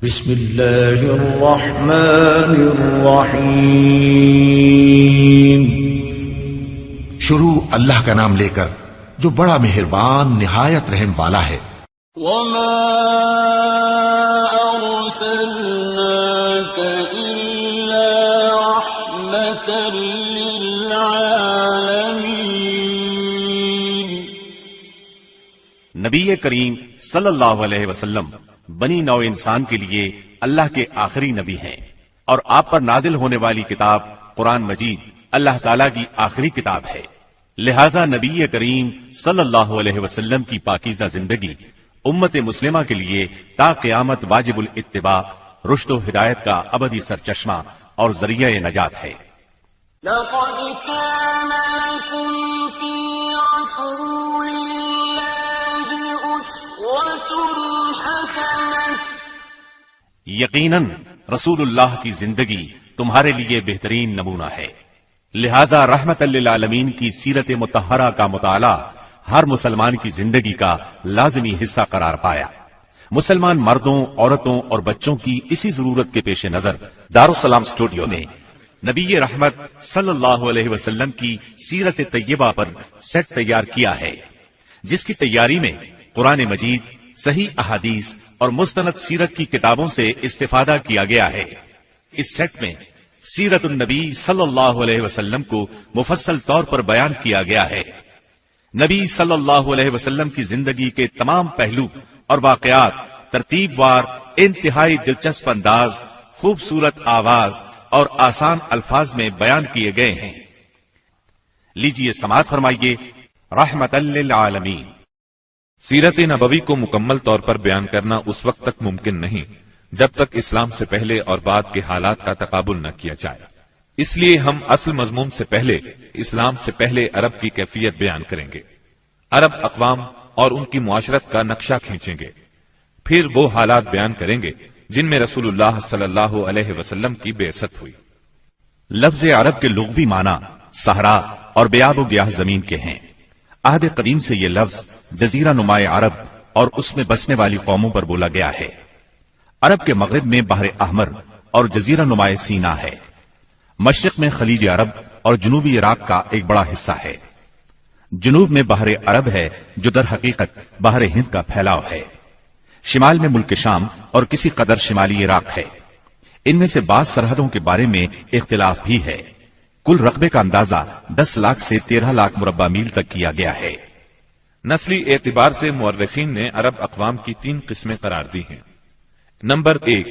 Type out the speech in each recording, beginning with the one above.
بسم اللہ الرحمن الرحیم۔ شروع اللہ کا نام لے کر جو بڑا مہربان نہایت رحم والا ہے۔ وما أرسلناك إلا رحمة للعالمين۔ نبی کریم صلی اللہ علیہ وسلم بنی نوع انسان کے لیے اللہ کے آخری نبی ہیں، اور آپ پر نازل ہونے والی کتاب قرآن مجید اللہ تعالیٰ کی آخری کتاب ہے، لہذا نبی کریم صلی اللہ علیہ وسلم کی پاکیزہ زندگی امت مسلمہ کے لیے تا قیامت واجب الاتباع، رشد و ہدایت کا ابدی سرچشمہ اور ذریعہ نجات ہے۔ لقد كان لكم في رسول الله أسوة حسنة۔ یقیناً رسول اللہ کی زندگی تمہارے لیے بہترین نمونہ ہے، لہذا رحمت للعالمین کی سیرت مطہرہ کا مطالعہ ہر مسلمان کی زندگی کا لازمی حصہ قرار پایا۔ مسلمان مردوں، عورتوں اور بچوں کی اسی ضرورت کے پیش نظر دارالسلام اسٹوڈیو نے نبی رحمت صلی اللہ علیہ وسلم کی سیرت طیبہ پر سیٹ تیار کیا ہے، جس کی تیاری میں قرآن مجید، صحیح احادیث اور مستند سیرت کی کتابوں سے استفادہ کیا گیا ہے۔ اس سیٹ میں سیرت النبی صلی اللہ علیہ وسلم کو مفصل طور پر بیان کیا گیا ہے۔ نبی صلی اللہ علیہ وسلم کی زندگی کے تمام پہلو اور واقعات ترتیب وار، انتہائی دلچسپ انداز، خوبصورت آواز اور آسان الفاظ میں بیان کیے گئے ہیں۔ لیجئے سماعت فرمائیے، رحمت للعالمین۔ سیرت نبوی کو مکمل طور پر بیان کرنا اس وقت تک ممکن نہیں جب تک اسلام سے پہلے اور بعد کے حالات کا تقابل نہ کیا جائے، اس لیے ہم اصل مضمون سے پہلے اسلام سے پہلے عرب کی کیفیت بیان کریں گے، عرب اقوام اور ان کی معاشرت کا نقشہ کھینچیں گے، پھر وہ حالات بیان کریں گے جن میں رسول اللہ صلی اللہ علیہ وسلم کی بعثت ہوئی۔ لفظ عرب کے لغوی معنی صحرا اور بیاب و گیاہ زمین کے ہیں۔ عہد قدیم سے یہ لفظ جزیرہ نمائے عرب اور اس میں بسنے والی قوموں پر بولا گیا ہے۔ عرب کے مغرب میں بحر احمر اور جزیرہ نمائے سینا ہے، مشرق میں خلیج عرب اور جنوبی عراق کا ایک بڑا حصہ ہے، جنوب میں بحر عرب ہے جو در حقیقت بحر ہند کا پھیلاؤ ہے، شمال میں ملک شام اور کسی قدر شمالی عراق ہے۔ ان میں سے بعض سرحدوں کے بارے میں اختلاف بھی ہے۔ کل رقبے کا اندازہ 10 لاکھ سے 13 لاکھ مربع میل تک کیا گیا ہے۔ نسلی اعتبار سے مورخین نے عرب اقوام کی 3 قسمیں قرار دی ہیں۔ نمبر 1،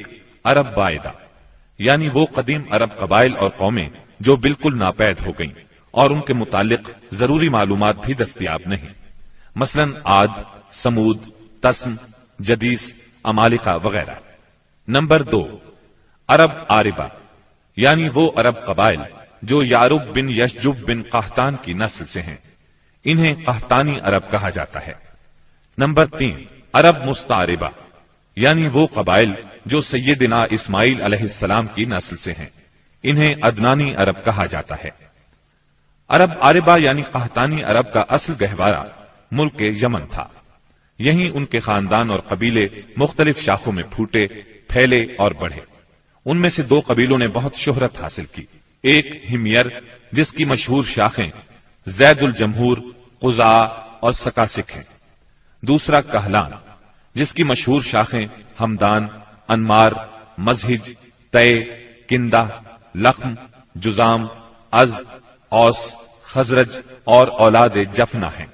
عرب بائدہ، یعنی وہ قدیم عرب قبائل اور قومیں جو بالکل ناپید ہو گئیں اور ان کے متعلق ضروری معلومات بھی دستیاب نہیں، مثلا عاد، سمود، تسم، جدیس، امالقہ وغیرہ۔ نمبر 2، عرب عاربہ، یعنی وہ عرب قبائل جو یعرب بن یشجب بن قحطان کی نسل سے ہیں، انہیں قحطانی عرب کہا جاتا ہے۔ نمبر 3، عرب مستعربہ، یعنی وہ قبائل جو سیدنا اسماعیل علیہ السلام کی نسل سے ہیں، انہیں عدنانی عرب کہا جاتا ہے۔ عرب عاربہ یعنی قحطانی عرب کا اصل گہوارہ ملک یمن تھا، یہیں ان کے خاندان اور قبیلے مختلف شاخوں میں پھوٹے، پھیلے اور بڑھے۔ ان میں سے 2 قبیلوں نے بہت شہرت حاصل کی، ایک ہمیر جس کی مشہور شاخیں زید الجمہور، قزاع اور سکاسک ہیں، دوسرا کہلان جس کی مشہور شاخیں ہمدان، انمار، مزہج، تے، کندہ، لخم، جزام، ازد، اوس، خزرج اور اولاد جفنہ ہیں،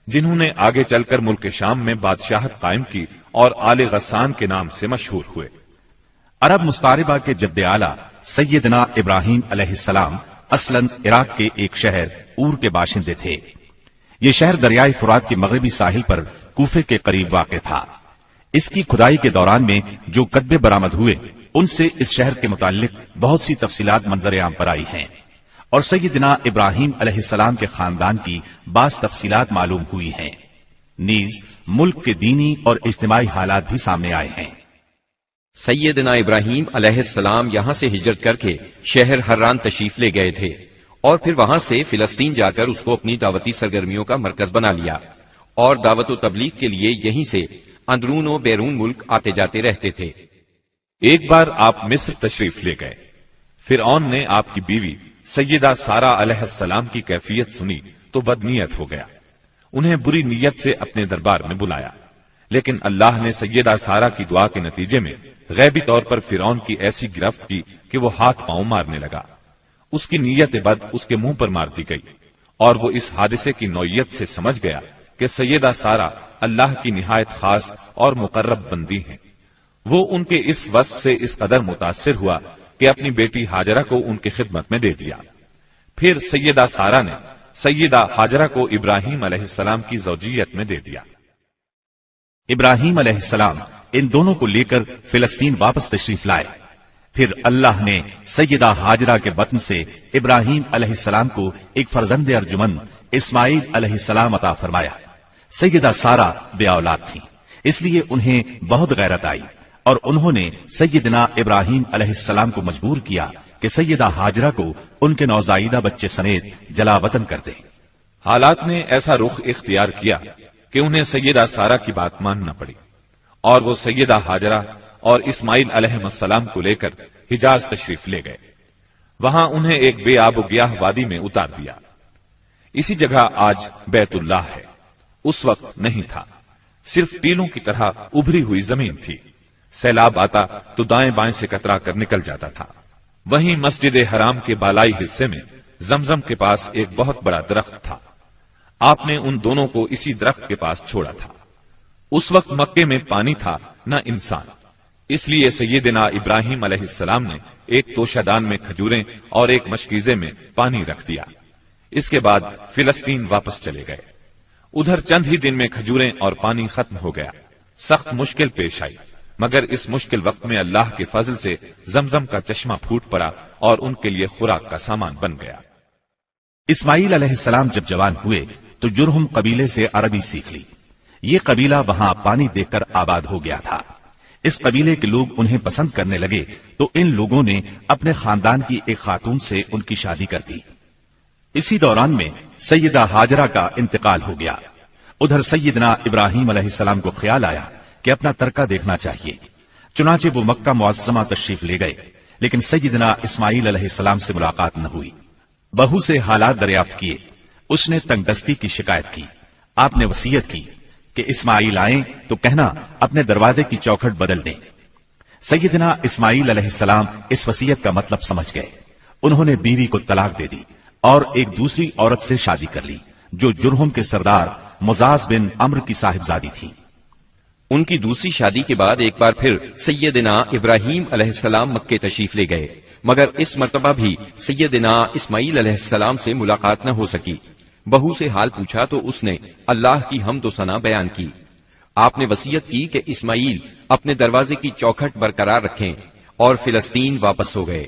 جنہوں نے آگے چل کر ملک شام میں بادشاہت قائم کی اور آل غسان کے نام سے مشہور ہوئے۔ عرب مستعربہ کے جد اعلیٰ سیدنا ابراہیم علیہ السلام اصلاً عراق کے ایک شہر اور کے باشندے تھے۔ یہ شہر دریائے فرات کے مغربی ساحل پر کوفے کے قریب واقع تھا۔ اس کی کھدائی کے دوران میں جو کتبے برآمد ہوئے ان سے اس شہر کے متعلق بہت سی تفصیلات منظر عام پر آئی ہیں، اور سیدنا ابراہیم علیہ السلام کے خاندان کی بعض تفصیلات معلوم ہوئی ہیں، نیز ملک کے دینی اور اجتماعی حالات بھی سامنے آئے ہیں۔ سیدنا ابراہیم علیہ السلام یہاں سے ہجرت کر کے شہر حران تشریف لے گئے تھے اور پھر وہاں سے فلسطین جا کر اس کو اپنی دعوتی سرگرمیوں کا مرکز بنا لیا، اور دعوت و تبلیغ کے لیے یہیں سے اندرون و بیرون ملک آتے جاتے رہتے تھے۔ ایک بار آپ مصر تشریف لے گئے. فرعون نے آپ کی بیوی سیدہ سارہ علیہ السلام کی کیفیت سنی تو بدنیت ہو گیا. انہیں بری نیت سے اپنے دربار میں بلایا، لیکن اللہ نے سیدہ سارہ کی دعا کے نتیجے میں غیبی طور پر فرعون کی ایسی گرفت کی کہ وہ ہاتھ پاؤں مارنے لگا. اس کی نیت بد اس کے منہ پر مار دی گئی، اور وہ اس حادثے کی نوعیت سے سمجھ گیا کہ سیدہ سارہ اللہ کی نہایت خاص اور مقرب بندی ہیں. وہ ان کے اس وصف سے اس قدر متاثر ہوا کہ اپنی بیٹی ہاجرہ کو ان کی خدمت میں دے دیا. پھر سیدہ سارہ نے سیدہ ہاجرہ کو ابراہیم علیہ السلام کی زوجیت میں دے دیا. ابراہیم علیہ السلام ان دونوں کو لے کر فلسطین واپس تشریف لائے. پھر اللہ نے سیدہ ہاجرہ کے بطن سے ابراہیم علیہ السلام کو ایک فرزند ارجمند اسماعیل علیہ السلام عطا فرمایا. سیدہ سارہ بے اولاد تھیں، اس لیے انہیں بہت غیرت آئی اور انہوں نے سیدنا ابراہیم علیہ السلام کو مجبور کیا کہ سیدہ ہاجرہ کو ان کے نوزائیدہ بچے سمیت جلا وطن کر دیں. حالات نے ایسا رخ اختیار کیا کہ انہیں سیدہ سارہ کی بات ماننا پڑی، اور وہ سیدہ ہاجرہ اور اسماعیل علیہ السلام کو لے کر حجاز تشریف لے گئے. وہاں انہیں ایک بے آب و گیاہ وادی میں اتار دیا. اسی جگہ آج بیت اللہ ہے. اس وقت نہیں تھا، صرف ٹیلوں کی طرح ابھری ہوئی زمین تھی. سیلاب آتا تو دائیں بائیں سے کترا کر نکل جاتا تھا. وہیں مسجد حرام کے بالائی حصے میں زمزم کے پاس ایک بہت بڑا درخت تھا. آپ نے ان دونوں کو اسی درخت کے پاس چھوڑا تھا. اس وقت مکے میں پانی تھا نہ انسان، اس لیے سیدنا ابراہیم علیہ السلام نے ایک توشہ دان میں کھجوریں اور ایک مشکیزے میں پانی رکھ دیا. اس کے بعد فلسطین واپس چلے گئے. ادھر چند ہی دن میں کھجوریں اور پانی ختم ہو گیا. سخت مشکل پیش آئی، مگر اس مشکل وقت میں اللہ کے فضل سے زمزم کا چشمہ پھوٹ پڑا اور ان کے لیے خوراک کا سامان بن گیا. اسماعیل علیہ السلام جب جوان ہوئے تو جرہم قبیلے سے عربی سیکھ لی. یہ قبیلہ وہاں پانی دیکھ کر آباد ہو گیا تھا. اس قبیلے کے لوگ انہیں پسند کرنے لگے تو ان لوگوں نے اپنے خاندان کی ایک خاتون سے ان کی شادی کر دی. اسی دوران میں سیدہ ہاجرہ کا انتقال ہو گیا. ادھر سیدنا ابراہیم علیہ السلام کو خیال آیا کہ اپنا ترکہ دیکھنا چاہیے. چنانچہ وہ مکہ معظمہ تشریف لے گئے، لیکن سیدنا اسماعیل علیہ السلام سے ملاقات نہ ہوئی. بہو سے حالات دریافت کیے. اس نے تنگ دستی کی شکایت کی. آپ نے وصیت کی کہ اسماعیل آئیں تو کہنا اپنے دروازے کی چوکھٹ بدل دیں. سیدنا اسماعیل علیہ السلام اس وصیت کا مطلب سمجھ گئے. انہوں نے بیوی کو طلاق دے دی اور ایک دوسری عورت سے شادی کر لی جو جرہم کے سردار مزاز بن عمرو کی صاحبزادی تھی. ان کی دوسری شادی کے بعد ایک بار پھر سیدنا ابراہیم علیہ السلام مکے تشریف لے گئے، مگر اس مرتبہ بھی سیدنا اسماعیل علیہ السلام سے ملاقات نہ ہو سکی. بہو سے حال پوچھا تو اس نے اللہ کی حمد و ثنا بیان کی. آپ نے وصیت کی کہ اسماعیل اپنے دروازے کی چوکھٹ برقرار رکھیں اور فلسطین واپس ہو گئے.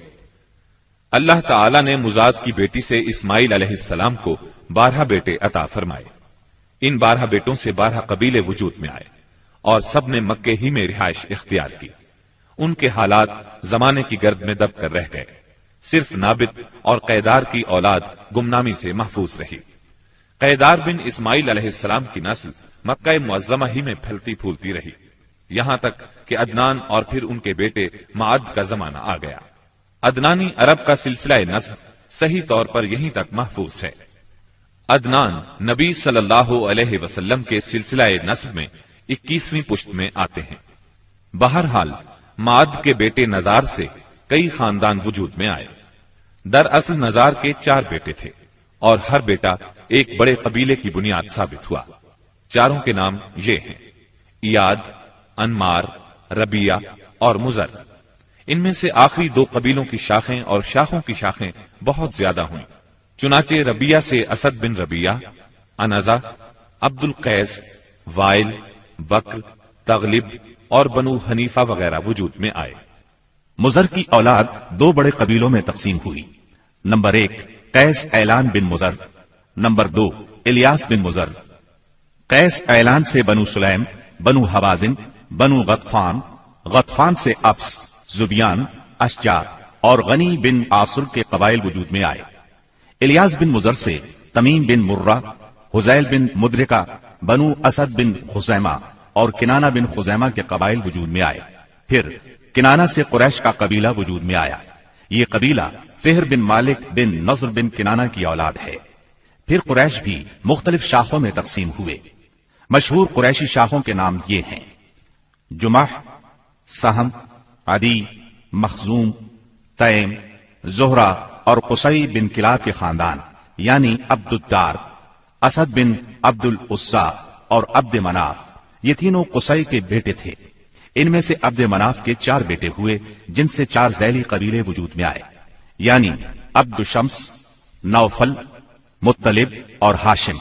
اللہ تعالی نے مزاز کی بیٹی سے اسماعیل علیہ السلام کو 12 بیٹے عطا فرمائے. ان 12 بیٹوں سے 12 قبیلے وجود میں آئے اور سب نے مکے ہی میں رہائش اختیار کی. ان کے حالات زمانے کی گرد میں دب کر رہ گئے. صرف نابت اور قیدار کی اولاد گمنامی سے محفوظ رہی. قیدار بن اسماعیل علیہ السلام کی نسل مکہ معظمہ ہی میں پھلتی پھولتی رہی، یہاں تک کہ عدنان اور پھر ان کے بیٹے معد کا زمانہ آ گیا. عدنانی عرب کا سلسلہ نسب صحیح طور پر یہیں تک محفوظ ہے. عدنان نبی صلی اللہ علیہ وسلم کے سلسلہ نسب میں 21ویں پشت میں آتے ہیں. بہرحال معد کے بیٹے نزار سے کئی خاندان وجود میں آئے. دراصل نزار کے 4 بیٹے تھے اور ہر بیٹا ایک بڑے قبیلے کی بنیاد ثابت ہوا. چاروں کے نام یہ ہیں: ایاد، انمار، ربیہ اور مزر. ان میں سے آخری 2 قبیلوں کی شاخیں اور شاخوں کی شاخیں بہت زیادہ ہوئیں. چنانچہ ربیہ سے اسد بن ربیہ، انزا، عبد القیس، وائل، بکر، تغلب اور بنو حنیفہ وغیرہ وجود میں آئے. مزر کی اولاد 2 بڑے قبیلوں میں تقسیم ہوئی. نمبر 1 قیس اعلان بن مزر، نمبر 2 الیاس بن مزر. قیس اعلان سے بنو سلیم، بنو حوازن، بنو غطفان، غطفان سے افس، زبیان، اشجار اور غنی بن عاصر کے قبائل وجود میں آئے. الیاس بن مزر سے تمیم بن مرہ، حزیل بن مدرکہ، بنو اسد بن خزیمہ اور کنانہ بن خزیمہ کے قبائل وجود میں آئے. پھر کنانہ سے قریش کا قبیلہ وجود میں آیا۔ یہ قبیلہ فہر بن مالک بن نضر بن کنانہ کی اولاد ہے۔ پھر قریش بھی مختلف شاخوں میں تقسیم ہوئے۔ مشہور قریشی شاخوں کے نام یہ ہیں: جمح، سہم، عدی، مخزوم، تیم، زہرہ اور قصی بن کلاب کے خاندان یعنی عبد الدار، اسد بن عبد العزا اور عبد مناف، یہ تینوں قصی کے بیٹے تھے۔ ان میں سے عبد مناف کے 4 بیٹے ہوئے جن سے 4 ذیلی قبیلے وجود میں آئے، یعنی عبد شمس، نوفل، مطلب اور ہاشم۔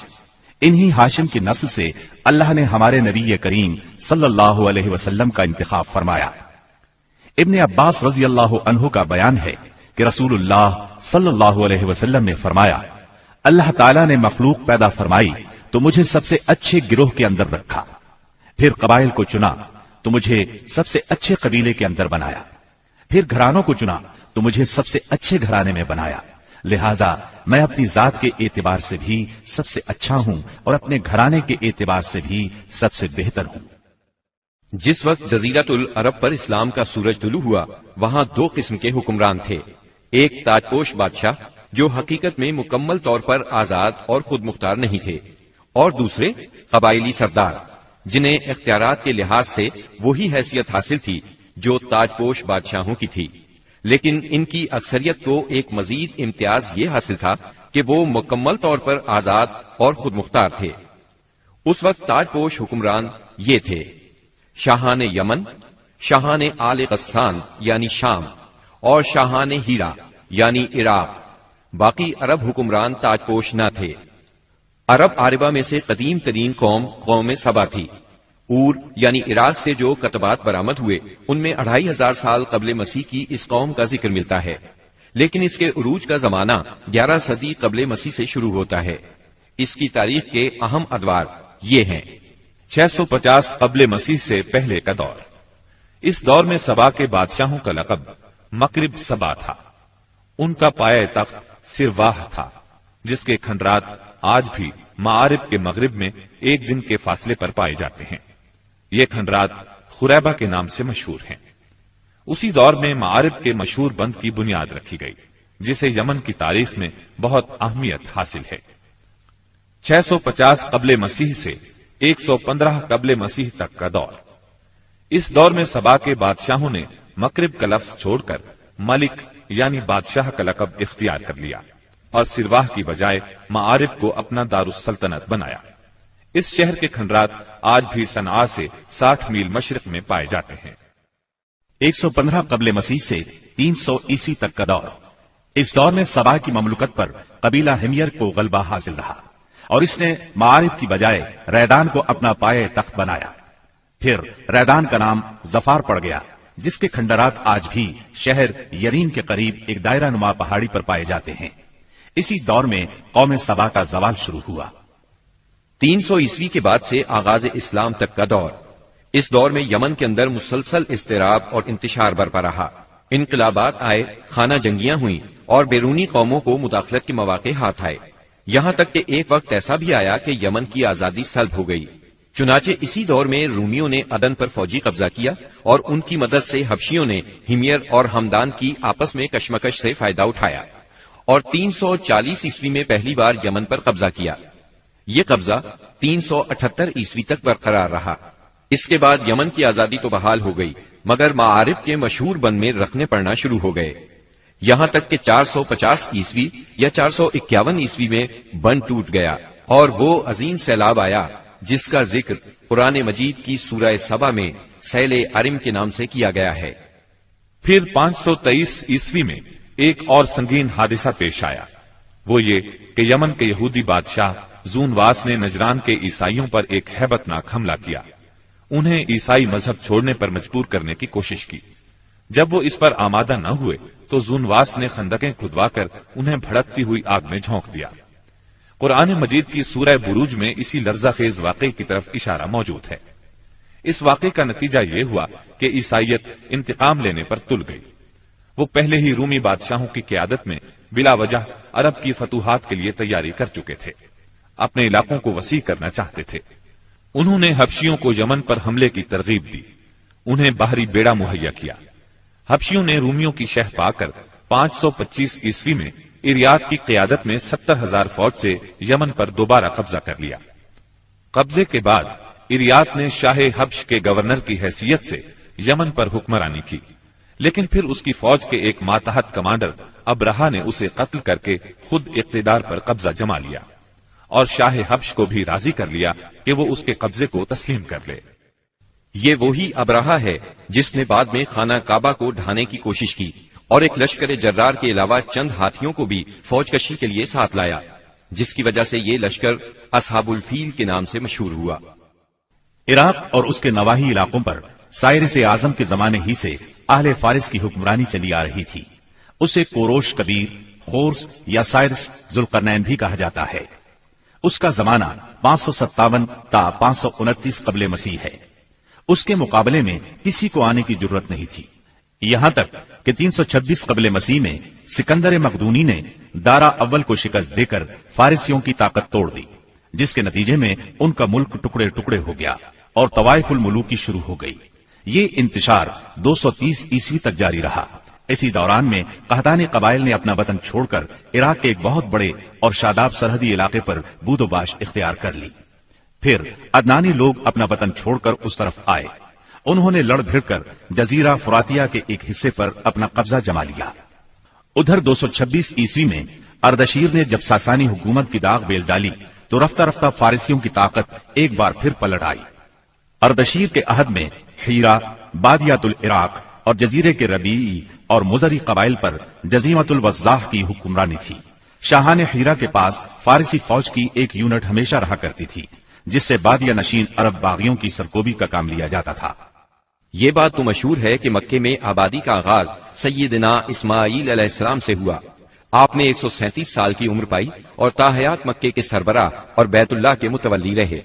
انہی ہاشم کی نسل سے اللہ نے ہمارے نبی کریم صلی اللہ علیہ وسلم کا انتخاب فرمایا۔ ابن عباس رضی اللہ عنہ کا بیان ہے کہ رسول اللہ صلی اللہ علیہ وسلم نے فرمایا، اللہ تعالیٰ نے مخلوق پیدا فرمائی تو مجھے سب سے اچھے گروہ کے اندر رکھا، پھر قبائل کو چنا تو مجھے سب سے اچھے قبیلے کے اندر بنایا، پھر گھرانوں کو چنا تو مجھے سب سے اچھے گھرانے میں بنایا، لہذا میں اپنی ذات کے اعتبار سے بھی سب سے اچھا ہوں اور اپنے گھرانے کے اعتبار سے بھی سب سے بہتر ہوں۔ جس وقت جزیرۃ العرب پر اسلام کا سورج طلوع ہوا، وہاں 2 قسم کے حکمران تھے، ایک تاج پوش بادشاہ جو حقیقت میں مکمل طور پر آزاد اور خود مختار نہیں تھے، اور دوسرے قبائلی سردار جنہیں اختیارات کے لحاظ سے وہی حیثیت حاصل تھی جو تاج پوش بادشاہوں کی تھی، لیکن ان کی اکثریت کو ایک مزید امتیاز یہ حاصل تھا کہ وہ مکمل طور پر آزاد اور خود مختار تھے۔ اس وقت تاج پوش حکمران یہ تھے: شاہان یمن، شاہان آل غسان یعنی شام، اور شاہان ہیرا یعنی عراق۔ باقی عرب حکمران تاج پوش نہ تھے۔ عرب عاربہ میں سے قدیم ترین قوم سبا تھی۔ اور یعنی عراق سے جو کتبات برآمد ہوئے ان میں 2500 سال قبل مسیح کی اس قوم کا ذکر ملتا ہے، لیکن اس کے عروج کا زمانہ 11 صدی قبل مسیح سے شروع ہوتا ہے۔ اس کی تاریخ کے اہم ادوار یہ ہیں: 650 قبل مسیح سے پہلے کا دور۔ اس دور میں سبا کے بادشاہوں کا لقب مکرب سبا تھا۔ ان کا پایہ تخت سرواہ تھا، جس کے کھنڈرات آج بھی معارب کے مغرب میں 1 دن کے فاصلے پر پائے جاتے ہیں۔ یہ کھنڈرات خریبہ کے نام سے مشہور ہیں۔ اسی دور میں معارب کے مشہور بند کی بنیاد رکھی گئی، جسے یمن کی تاریخ میں بہت اہمیت حاصل ہے۔ 650 قبل مسیح سے 115 قبل مسیح تک کا دور۔ اس دور میں سبا کے بادشاہوں نے مکرب کا لفظ چھوڑ کر ملک یعنی بادشاہ کا لقب اختیار کر لیا اور سرواہ کی بجائے معارب کو اپنا دارالسلطنت بنایا۔ اس شہر کے کھنڈرات آج بھی صنعاء سے 60 میل مشرق میں پائے جاتے ہیں۔ 115 قبل مسیح سے 300 عیسوی تک کا دور۔ اس دور میں سبا کی مملکت پر قبیلہ ہمیر کو غلبہ حاصل رہا اور اس نے معارب کی بجائے ریدان کو اپنا پایہ تخت بنایا۔ پھر ریدان کا نام ظفار پڑ گیا، جس کے کھنڈرات آج بھی شہر یرین کے قریب ایک دائرہ نما پہاڑی پر پائے جاتے ہیں۔ اسی دور میں قوم سبا کا زوال شروع ہوا۔ 300 عیسوی کے بعد سے آغاز اسلام تک کا دور۔ اس دور میں یمن کے اندر مسلسل اضطراب اور انتشار برپا رہا۔ انقلابات آئے، خانہ جنگیاں ہوئیں اور بیرونی قوموں کو مداخلت کے مواقع ہاتھ آئے، یہاں تک کہ ایک وقت ایسا بھی آیا کہ یمن کی آزادی سلب ہو گئی۔ چنانچہ اسی دور میں رومیوں نے عدن پر فوجی قبضہ کیا اور ان کی مدد سے حبشیوں نے ہمیر اور ہمدان کی آپس میں کشمکش سے فائدہ اٹھایا اور 340 عیسوی میں پہلی بار یمن پر قبضہ کیا۔ یہ قبضہ 378 عیسوی تک برقرار رہا۔ اس کے بعد یمن کی آزادی تو بحال ہو گئی، مگر معارب کے مشہور بند میں رکھنے پڑنا شروع ہو گئے، یہاں تک کہ 450 عیسوی یا 451 عیسوی میں بند ٹوٹ گیا اور وہ عظیم سیلاب آیا جس کا ذکر قرآن مجید کی سورہ سبا میں سیل عرم کے نام سے کیا گیا ہے۔ پھر 523 عیسوی میں ایک اور سنگین حادثہ پیش آیا، وہ یہ کہ یمن کے یہودی بادشاہ زونواس نے نجران کے عیسائیوں پر ایک ہیبت ناک حملہ کیا، انہیں عیسائی مذہب چھوڑنے پر مجبور کرنے کی کوشش کی۔ جب وہ اس پر آمادہ نہ ہوئے تو زونواس نے خندقیں کھدوا کر انہیں بھڑکتی ہوئی آگ میں جھونک دیا۔ قرآن مجید کی سورہ بروج میں اسی لرزہ خیز واقعے کی طرف اشارہ موجود ہے۔ اس واقعے کا نتیجہ یہ ہوا کہ عیسائیت انتقام لینے پر تل گئی۔ وہ پہلے ہی رومی بادشاہوں کی قیادت میں بلا وجہ عرب کی فتوحات کے لیے تیاری کر چکے تھے، اپنے علاقوں کو وسیع کرنا چاہتے تھے۔ انہوں نے حبشیوں کو یمن پر حملے کی ترغیب دی، انہیں باہری بیڑا مہیا کیا، حبشیوں نے رومیوں کی شہ پا کر 525 عیسوی میں اریات کی قیادت میں 70,000 فوج سے یمن پر دوبارہ قبضہ کر لیا۔ قبضے کے بعد اریات نے شاہ حبش کے گورنر کی حیثیت سے یمن پر حکمرانی کی، لیکن پھر اس کی فوج کے ایک ماتحت کمانڈر ابرہا نے اسے قتل کر کے خود اقتدار پر قبضہ جما لیا اور شاہ حبش کو بھی راضی کر لیا کہ وہ اس کے قبضے کو تسلیم کر لے۔ یہ وہی ابرہا ہے جس نے بعد میں خانہ کعبہ کو ڈھانے کی کوشش کی اور ایک لشکر جرار کے علاوہ چند ہاتھیوں کو بھی فوج کشی کے لیے ساتھ لایا، جس کی وجہ سے یہ لشکر اصحاب الفیل کے نام سے مشہور ہوا۔ عراق اور اس کے نواحی علاقوں پر سائرس اعظم کے زمانے ہی سے اہل فارس کی حکمرانی چلی آ رہی تھی۔ اسے کوروش کبیر، خورس یا سائرس ذوالقرنین بھی کہا جاتا ہے۔ اس کا زمانہ 557 تا 529 قبل مسیح ہے۔ اس کے مقابلے میں کسی کو آنے کی ضرورت نہیں تھی، یہاں تک کہ 326 قبل مسیح میں سکندر مقدونی نے دارا اول کو شکست دے کر فارسیوں کی طاقت توڑ دی، جس کے نتیجے میں ان کا ملک ٹکڑے ٹکڑے ہو گیا اور طوائف الملوک کی شروع ہو گئی۔ یہ انتشار 230 عیسوی تک جاری رہا۔ اسی دوران میں قحطانی قبائل نے اپنا وطن چھوڑ کر عراق کے ایک بہت بڑے اور شاداب سرحدی علاقے پر بود و باش اختیار کر لی۔ پھر عدنانی لوگ اپنا وطن چھوڑ کر اس طرف آئے۔ انہوں نے لڑ بھڑ کر جزیرہ فراتیہ کے ایک حصے پر اپنا قبضہ جما لیا۔ ادھر 226 عیسوی میں اردشیر نے جب ساسانی حکومت کی داغ بیل ڈالی تو رفتہ رفتہ فارسیوں کی طاقت ایک بار پھر پلٹ آئی۔ اردشیر کے عہد میں حیرہ، بادیات العراق اور جزیرے کے ربیعی اور مزری قبائل پر جزیمت الوضاح کی حکمرانی تھی۔ شاہان حیرہ کے پاس فارسی فوج کی ایک یونٹ ہمیشہ رہا کرتی تھی، جس سے بادیہ نشین عرب باغیوں کی سرکوبی کا کام لیا جاتا تھا۔ یہ بات تو مشہور ہے کہ مکے میں آبادی کا آغاز سیدنا اسماعیل علیہ السلام سے ہوا۔ آپ نے 137 سال کی عمر پائی اور تاحیات مکے کے سربراہ اور بیت اللہ کے متولی رہے۔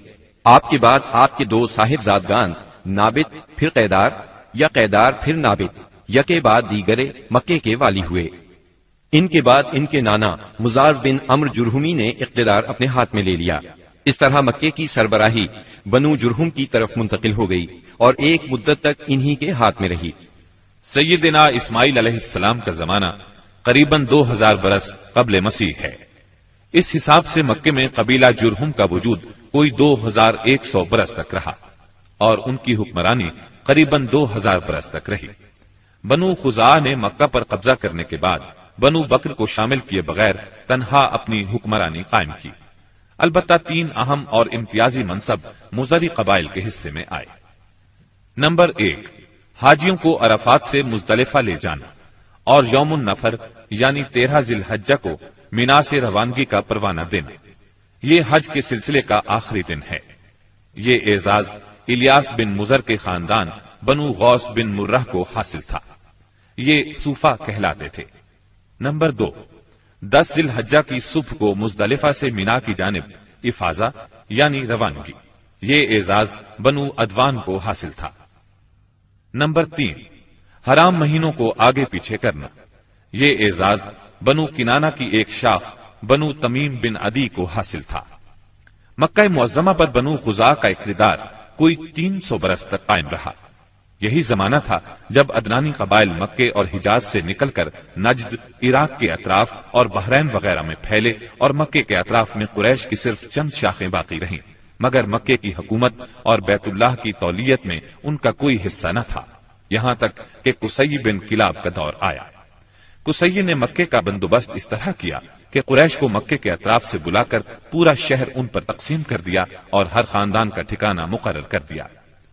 آپ کے بعد آپ کے 2 صاحبزادگان نابت پھر قیدار یا قیدار پھر نابت یکے بعد دیگرے مکے کے والی ہوئے۔ ان کے بعد ان کے نانا مزاز بن عمر جرہمی نے اقتدار اپنے ہاتھ میں لے لیا۔ اس طرح مکے کی سربراہی بنو جرہم کی طرف منتقل ہو گئی اور ایک مدت تک انہی کے ہاتھ میں رہی۔ سیدنا اسماعیل علیہ السلام کا زمانہ قریباً 2000 برس قبل مسیح ہے۔ اس حساب سے مکے میں قبیلہ جرہم کا وجود کوئی 2100 برس تک رہا اور ان کی حکمرانی قریباً 2000 برس تک رہی۔ بنو خزاعہ نے مکہ پر قبضہ کرنے کے بعد بنو بکر کو شامل کیے بغیر تنہا اپنی حکمرانی قائم کی۔ البتہ 3 اہم اور امتیازی منصب مزری قبائل کے حصے میں آئے۔ نمبر 1، حاجیوں کو عرفات سے مزدلفہ لے جانا اور یوم النفر یعنی 13 ذی الحجہ کو مینا سے روانگی کا پروانہ دینا۔ یہ حج کے سلسلے کا آخری دن ہے۔ یہ اعزاز الیاس بن مزر کے خاندان بنو غوث بن مرہ کو حاصل تھا۔ یہ صوفہ کہلاتے تھے۔ نمبر 2، 10 ذی الحجہ کی صبح کو مزدلفہ سے مینا کی جانب افاضہ یعنی روانگی۔ یہ اعزاز بنو ادوان کو حاصل تھا۔ نمبر 3، حرام مہینوں کو آگے پیچھے کرنا۔ یہ اعزاز بنو کنانہ کی ایک شاخ بنو تمیم بن عدی کو حاصل تھا۔ مکہ معظمہ پر بنو خزاعہ کا اقتدار کوئی 300 برس تک قائم رہا۔ یہی زمانہ تھا جب عدنانی قبائل مکے اور حجاز سے نکل کر نجد، عراق کے اطراف اور بحرین وغیرہ میں پھیلے اور مکے کے اطراف میں قریش کی صرف چند شاخیں باقی رہیں، مگر مکے کی حکومت اور بیت اللہ کی تولیت میں ان کا کوئی حصہ نہ تھا، یہاں تک کہ قصی بن کلاب کا دور آیا۔ قصی نے مکے کا بندوبست اس طرح کیا کہ قریش کو مکے کے اطراف سے بلا کر پورا شہر ان پر تقسیم کر دیا اور ہر خاندان کا ٹھکانہ مقرر کر دیا۔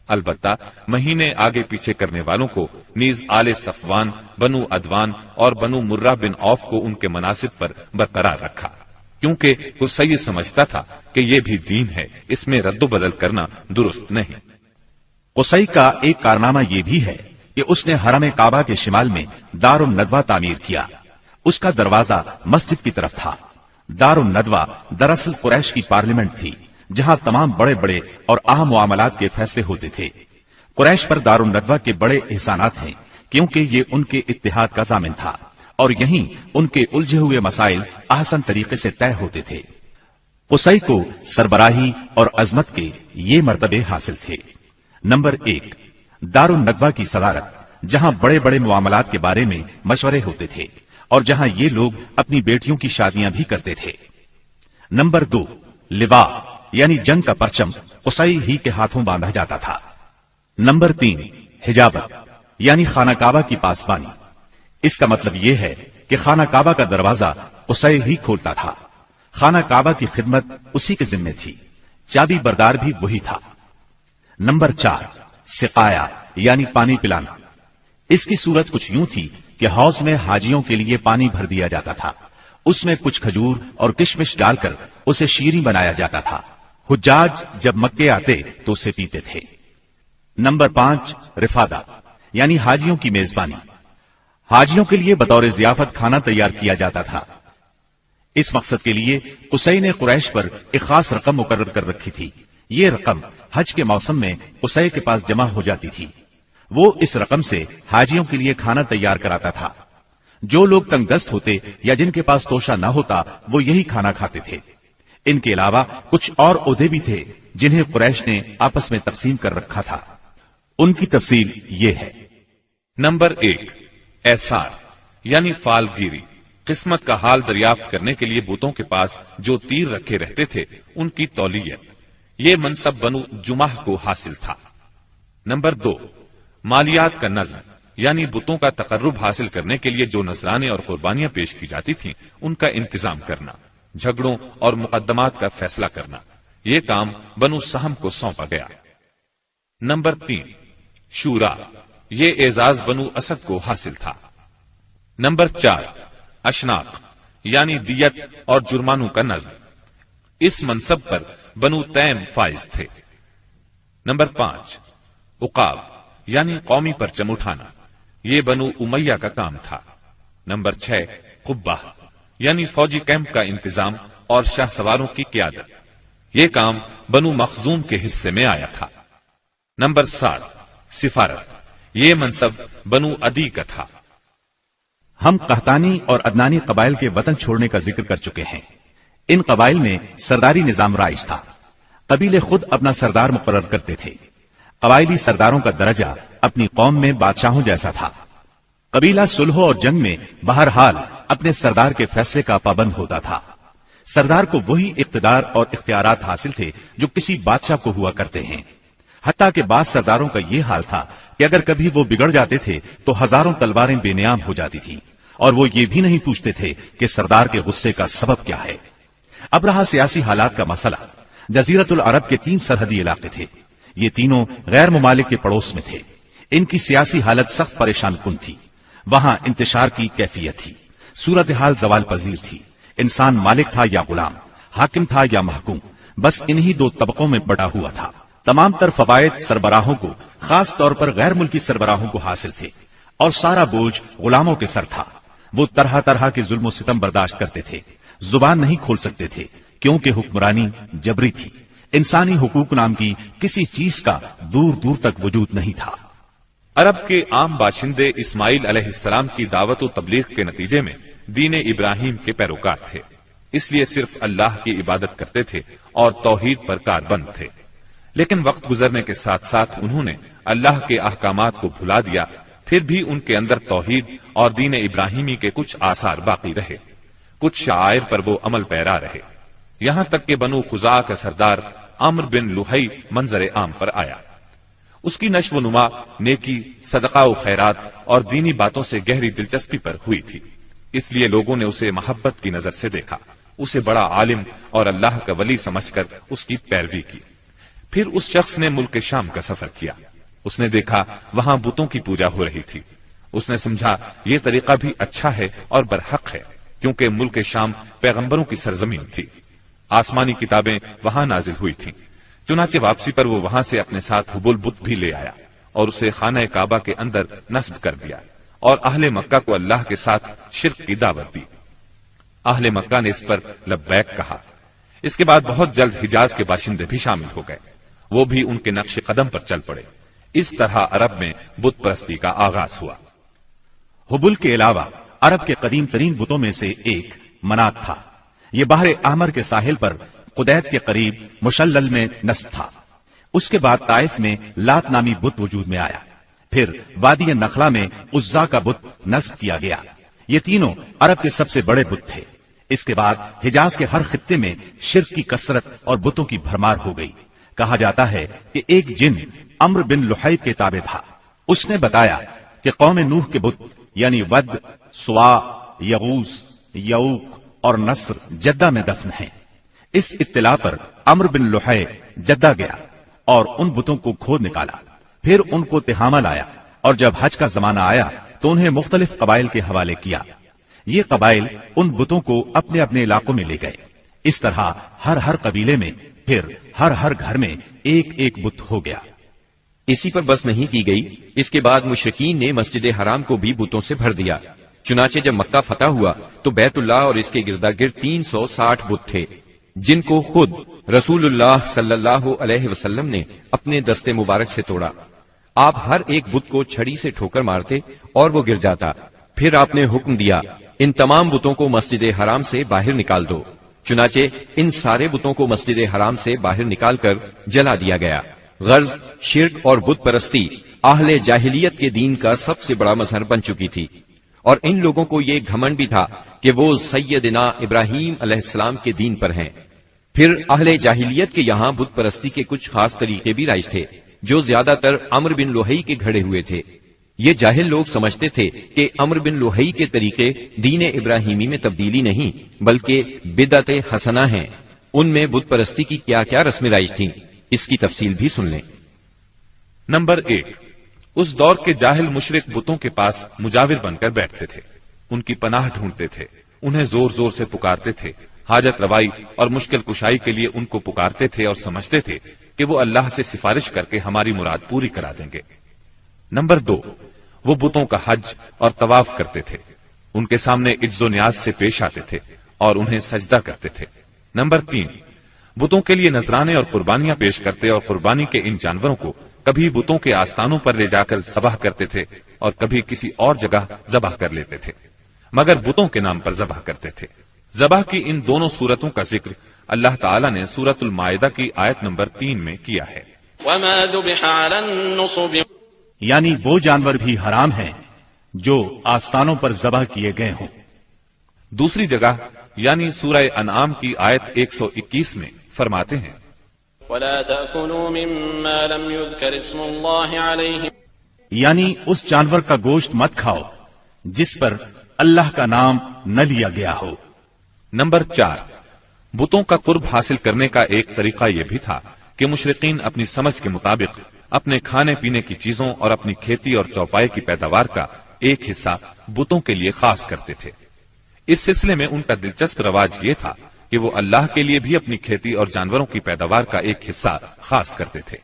البتہ مہینے آگے پیچھے کرنے والوں کو نیز آل صفوان، بنو ادوان اور بنو مرہ بن عوف کو ان کے مناصب پر برقرار رکھا، کیونکہ قصی سمجھتا تھا کہ یہ بھی دین ہے، اس میں رد و بدل کرنا درست نہیں۔ قصی کا ایک کارنامہ یہ بھی ہے کہ اس نے حرم کعبہ کے شمال میں دار الندوہ تعمیر کیا۔ اس کا دروازہ مسجد کی طرف تھا۔ دار الندوہ دراصل قریش کی پارلیمنٹ تھی، جہاں تمام بڑے بڑے اور اہم معاملات کے فیصلے ہوتے تھے۔ قریش پر دار الندوہ کے بڑے احسانات ہیں، کیونکہ یہ ان کے اتحاد کا ضامن تھا اور یہیں ان کے الجھے ہوئے مسائل احسن طریقے سے طے ہوتے تھے۔ قصی کو سربراہی اور عظمت کے یہ مرتبے حاصل تھے۔ نمبر 1، دار الندوہ کی صدارت جہاں بڑے بڑے معاملات کے بارے میں مشورے ہوتے تھے اور جہاں یہ لوگ اپنی بیٹیوں کی شادیاں بھی کرتے تھے۔ نمبر 2، لوا یعنی جنگ کا پرچم قصی ہی کے ہاتھوں باندھا جاتا تھا۔ نمبر 3، حجابت یعنی خانہ کعبہ کی پاسبانی۔ اس کا مطلب یہ ہے کہ خانہ کعبہ کا دروازہ قصی ہی کھولتا تھا، خانہ کعبہ کی خدمت اسی کے ذمہ تھی، چابی بردار بھی وہی تھا۔ نمبر 4، سقایا یعنی پانی پلانا۔ اس کی صورت کچھ یوں تھی کہ حوض میں حاجیوں کے لیے پانی بھر دیا جاتا تھا، اس میں کچھ کھجور اور کشمش ڈال کر اسے شیریں بنایا جاتا تھا، حجاج جب مکے آتے تو اسے پیتے تھے۔ نمبر 5، رفادہ یعنی حاجیوں کی میزبانی۔ حاجیوں کے لیے بطور ضیافت کھانا تیار کیا جاتا تھا۔ اس مقصد کے لیے قصی نے قریش پر ایک خاص رقم مقرر کر رکھی تھی۔ یہ رقم حج کے موسم میں قصی کے پاس جمع ہو جاتی تھی، وہ اس رقم سے حاجیوں کے لیے کھانا تیار کراتا تھا۔ جو لوگ تنگ دست ہوتے یا جن کے پاس توشہ نہ ہوتا وہ یہی کھانا کھاتے تھے۔ ان کے علاوہ کچھ اور عہدے بھی تھے جنہیں قریش نے آپس میں تقسیم کر رکھا تھا، ان کی تفصیل یہ ہے۔ نمبر 1، ایسار یعنی فال گیری، قسمت کا حال دریافت کرنے کے لیے بتوں کے پاس جو تیر رکھے رہتے تھے ان کی تولیت۔ یہ منصب بنو جمح کو حاصل تھا۔ نمبر 2، مالیات کا نظم یعنی بتوں کا تقرب حاصل کرنے کے لیے جو نذرانے اور قربانیاں پیش کی جاتی تھیں ان کا انتظام کرنا، جھگڑوں اور مقدمات کا فیصلہ کرنا، یہ کام بنو سہم کو سونپا گیا۔ نمبر 3، شورا، یہ اعزاز بنو اسد کو حاصل تھا۔ نمبر 4، اشناق یعنی دیت اور جرمانوں کا نظم، اس منصب پر بنو تیم فائز تھے۔ نمبر 5، عقاب یعنی قومی پرچم اٹھانا، یہ بنو امیہ کا کام تھا۔ نمبر 6، قبہ یعنی فوجی کیمپ کا انتظام اور شاہ سواروں کی قیادت، یہ کام بنو مخزوم کے حصے میں آیا تھا۔ نمبر 7، سفارت، یہ منصب بنو عدی کا تھا۔ ہم قحطانی اور عدنانی قبائل کے وطن چھوڑنے کا ذکر کر چکے ہیں۔ ان قبائل میں سرداری نظام رائج تھا، قبیلے خود اپنا سردار مقرر کرتے تھے۔ قبائلی سرداروں کا درجہ اپنی قوم میں بادشاہوں جیسا تھا۔ قبیلہ صلح اور جنگ میں بہرحال اپنے سردار کے فیصلے کا پابند ہوتا تھا۔ سردار کو وہی اقتدار اور اختیارات حاصل تھے جو کسی بادشاہ کو ہوا کرتے ہیں۔ حتیٰ کہ بعض سرداروں کا یہ حال تھا کہ اگر کبھی وہ بگڑ جاتے تھے تو ہزاروں تلواریں بے نیام ہو جاتی تھیں، اور وہ یہ بھی نہیں پوچھتے تھے کہ سردار کے غصے کا سبب کیا ہے۔ اب رہا سیاسی حالات کا مسئلہ۔ جزیرت العرب کے 3 سرحدی علاقے تھے، یہ تینوں غیر ممالک کے پڑوس میں تھے۔ ان کی سیاسی حالت سخت پریشان کن تھی، وہاں انتشار کی کیفیت تھی، صورتحال زوال پذیر تھی۔ انسان مالک تھا یا غلام، حاکم تھا یا محکوم، بس انہی 2 طبقوں میں بٹا ہوا تھا۔ تمام تر فوائد سربراہوں کو، خاص طور پر غیر ملکی سربراہوں کو حاصل تھے، اور سارا بوجھ غلاموں کے سر تھا۔ وہ طرح طرح کے ظلم و ستم برداشت کرتے تھے، زبان نہیں کھول سکتے تھے کیونکہ حکمرانی جبری تھی۔ انسانی حقوق نام کی کسی چیز کا دور دور تک وجود نہیں تھا۔ عرب کے عام باشندے اسماعیل علیہ السلام کی دعوت و تبلیغ کے نتیجے میں دین ابراہیم کے پیروکار تھے، اس لیے صرف اللہ کی عبادت کرتے تھے اور توحید پر کاربند تھے۔ لیکن وقت گزرنے کے ساتھ ساتھ انہوں نے اللہ کے احکامات کو بھلا دیا، پھر بھی ان کے اندر توحید اور دین ابراہیمی کے کچھ آثار باقی رہے، کچھ شعائر پر وہ عمل پیرا رہے، یہاں تک کہ بنو خزاعہ کا سردار عمرو بن لحی منظر عام پر آیا۔ اس کی نشو و نما نیکی، صدقہ و خیرات اور دینی باتوں سے گہری دلچسپی پر ہوئی تھی، اس لیے لوگوں نے اسے محبت کی نظر سے دیکھا، اسے بڑا عالم اور اللہ کا ولی سمجھ کر اس کی پیروی کی۔ پھر اس شخص نے ملک شام کا سفر کیا، اس نے دیکھا وہاں بتوں کی پوجا ہو رہی تھی۔ اس نے سمجھا یہ طریقہ بھی اچھا ہے اور برحق ہے، کیونکہ ملک شام پیغمبروں کی سرزمین تھی، آسمانی کتابیں وہاں نازل ہوئی تھیں۔ چنانچہ واپسی پر وہ وہاں سے اپنے ساتھ حبل بت بھی لے آیا اور اسے خانہ کعبہ کے اندر نصب کر دیا، اور اہل مکہ کو اللہ کے ساتھ شرک کی دعوت دی۔ اہل مکہ نے اس پر لبیک کہا۔ اس کے بعد بہت جلد حجاز کے باشندے بھی شامل ہو گئے، وہ بھی ان کے نقش قدم پر چل پڑے۔ اس طرح عرب میں بت پرستی کا آغاز ہوا۔ حبل کے علاوہ عرب کے قدیم ترین بتوں میں سے ایک منات تھا۔ یہ بحر احمر کے ساحل پر قدیت کے قریب مشلل میں نصب تھا۔ اس کے بعد طائف میں لات نامی بت وجود میں آیا۔ پھر وادی نخلا میں عزا کا بت نصب کیا گیا۔ یہ تینوں عرب کے سب سے بڑے بت تھے۔ اس کے بعد حجاز کے ہر خطے میں شرک کی کثرت اور بتوں کی بھرمار ہو گئی۔ کہا جاتا ہے کہ ایک جن عمرو بن لحی کے تابع تھا، اس نے بتایا کہ قوم نوح کے بت یعنی ود، سوا، یغوث، یعوق اور نصر جدہ میں دفن ہیں۔ اس اطلاع پر عمرو بن لحی جدہ گیا اور ان بتوں کو کھود نکالا، پھر ان کو تہامہ لایا، اور جب حج کا زمانہ آیا تو انہیں مختلف قبائل کے حوالے کیا۔ یہ قبائل ان بتوں کو اپنے اپنے علاقوں میں لے گئے۔ اس طرح ہر قبیلے میں پھر ہر گھر میں ایک ایک بت ہو گیا۔ اسی پر بس نہیں کی گئی، اس کے بعد مشرکین نے مسجد حرام کو بھی بتوں سے بھر دیا۔ چنانچہ جب مکہ فتح ہوا تو بیت اللہ اور اس کے گردا گرد 360 بت تھے، جن کو خود رسول اللہ صلی اللہ علیہ وسلم نے اپنے دستے مبارک سے توڑا۔ آپ ہر ایک بت کو چھڑی سے ٹھوکر مارتے اور وہ گر جاتا۔ پھر آپ نے حکم دیا، ان تمام بتوں کو مسجد حرام سے باہر نکال دو۔ چنانچہ ان سارے بتوں کو مسجد حرام سے باہر نکال کر جلا دیا گیا۔ غرض شرک اور بت پرستی اہل جاہلیت کے دین کا سب سے بڑا مظہر بن چکی تھی، اور ان لوگوں کو یہ گھمنڈ بھی تھا کہ وہ سیدنا ابراہیم علیہ السلام کے دین پر ہیں۔ پھر اہل جاہلیت کے یہاں بت پرستی کے کچھ خاص طریقے بھی رائج تھے، جو زیادہ تر عمرو بن لحی کے گھڑے ہوئے تھے۔ یہ جاہل لوگ سمجھتے تھے کہ عمرو بن لحی کے طریقے دین ابراہیمی میں تبدیلی نہیں بلکہ بدعت حسنہ ہیں۔ ان میں بت پرستی کی کیا کیا رسمیں رائج تھیں، اس کی تفصیل بھی سن لیں۔ نمبر 1، اس دور کے جاہل مشرک بتوں کے پاس مجاور بن کر بیٹھتے تھے، ان کی پناہ ڈھونڈتے تھے، انہیں زور زور سے پکارتے تھے، حاجت روائی اور مشکل کشائی کے لیے ان کو پکارتے تھے اور سمجھتے تھے کہ وہ اللہ سے سفارش کر کے ہماری مراد پوری کرا دیں گے۔ نمبر 2، وہ بتوں کا حج اور طواف کرتے تھے، ان کے سامنے عجز و نیاز سے پیش آتے تھے اور انہیں سجدہ کرتے تھے۔ نمبر 3، بتوں کے لیے نذرانے اور قربانیاں پیش کرتے اور قربانی کے ان جانوروں کو کبھی بتوں کے آستانوں پر لے جا کر ذبح کرتے تھے اور کبھی کسی اور جگہ ذبح کر لیتے تھے، مگر بتوں کے نام پر ذبح کرتے تھے۔ ذبح کی ان دونوں صورتوں کا ذکر اللہ تعالیٰ نے سورۃ المائدہ کی آیت نمبر 3 میں کیا ہے۔ وما ذبح على النصب، یعنی وہ جانور بھی حرام ہیں جو آستانوں پر ذبح کیے گئے ہوں۔ دوسری جگہ یعنی سورہ انعام کی آیت 121 میں فرماتے ہیں، ولا تأكلوا مما لم يذكر اسم الله عليه، یعنی اس جانور کا گوشت مت کھاؤ جس پر اللہ کا نام نہ لیا گیا ہو۔ نمبر 4، بتوں کا قرب حاصل کرنے کا ایک طریقہ یہ بھی تھا کہ مشرقین اپنی سمجھ کے مطابق اپنے کھانے پینے کی چیزوں اور اپنی کھیتی اور چوپائے کی پیداوار کا ایک حصہ بتوں کے لیے خاص کرتے تھے۔ اس سلسلے میں ان کا دلچسپ رواج یہ تھا کہ وہ اللہ کے لیے بھی اپنی کھیتی اور جانوروں کی پیداوار کا ایک حصہ خاص کرتے تھے۔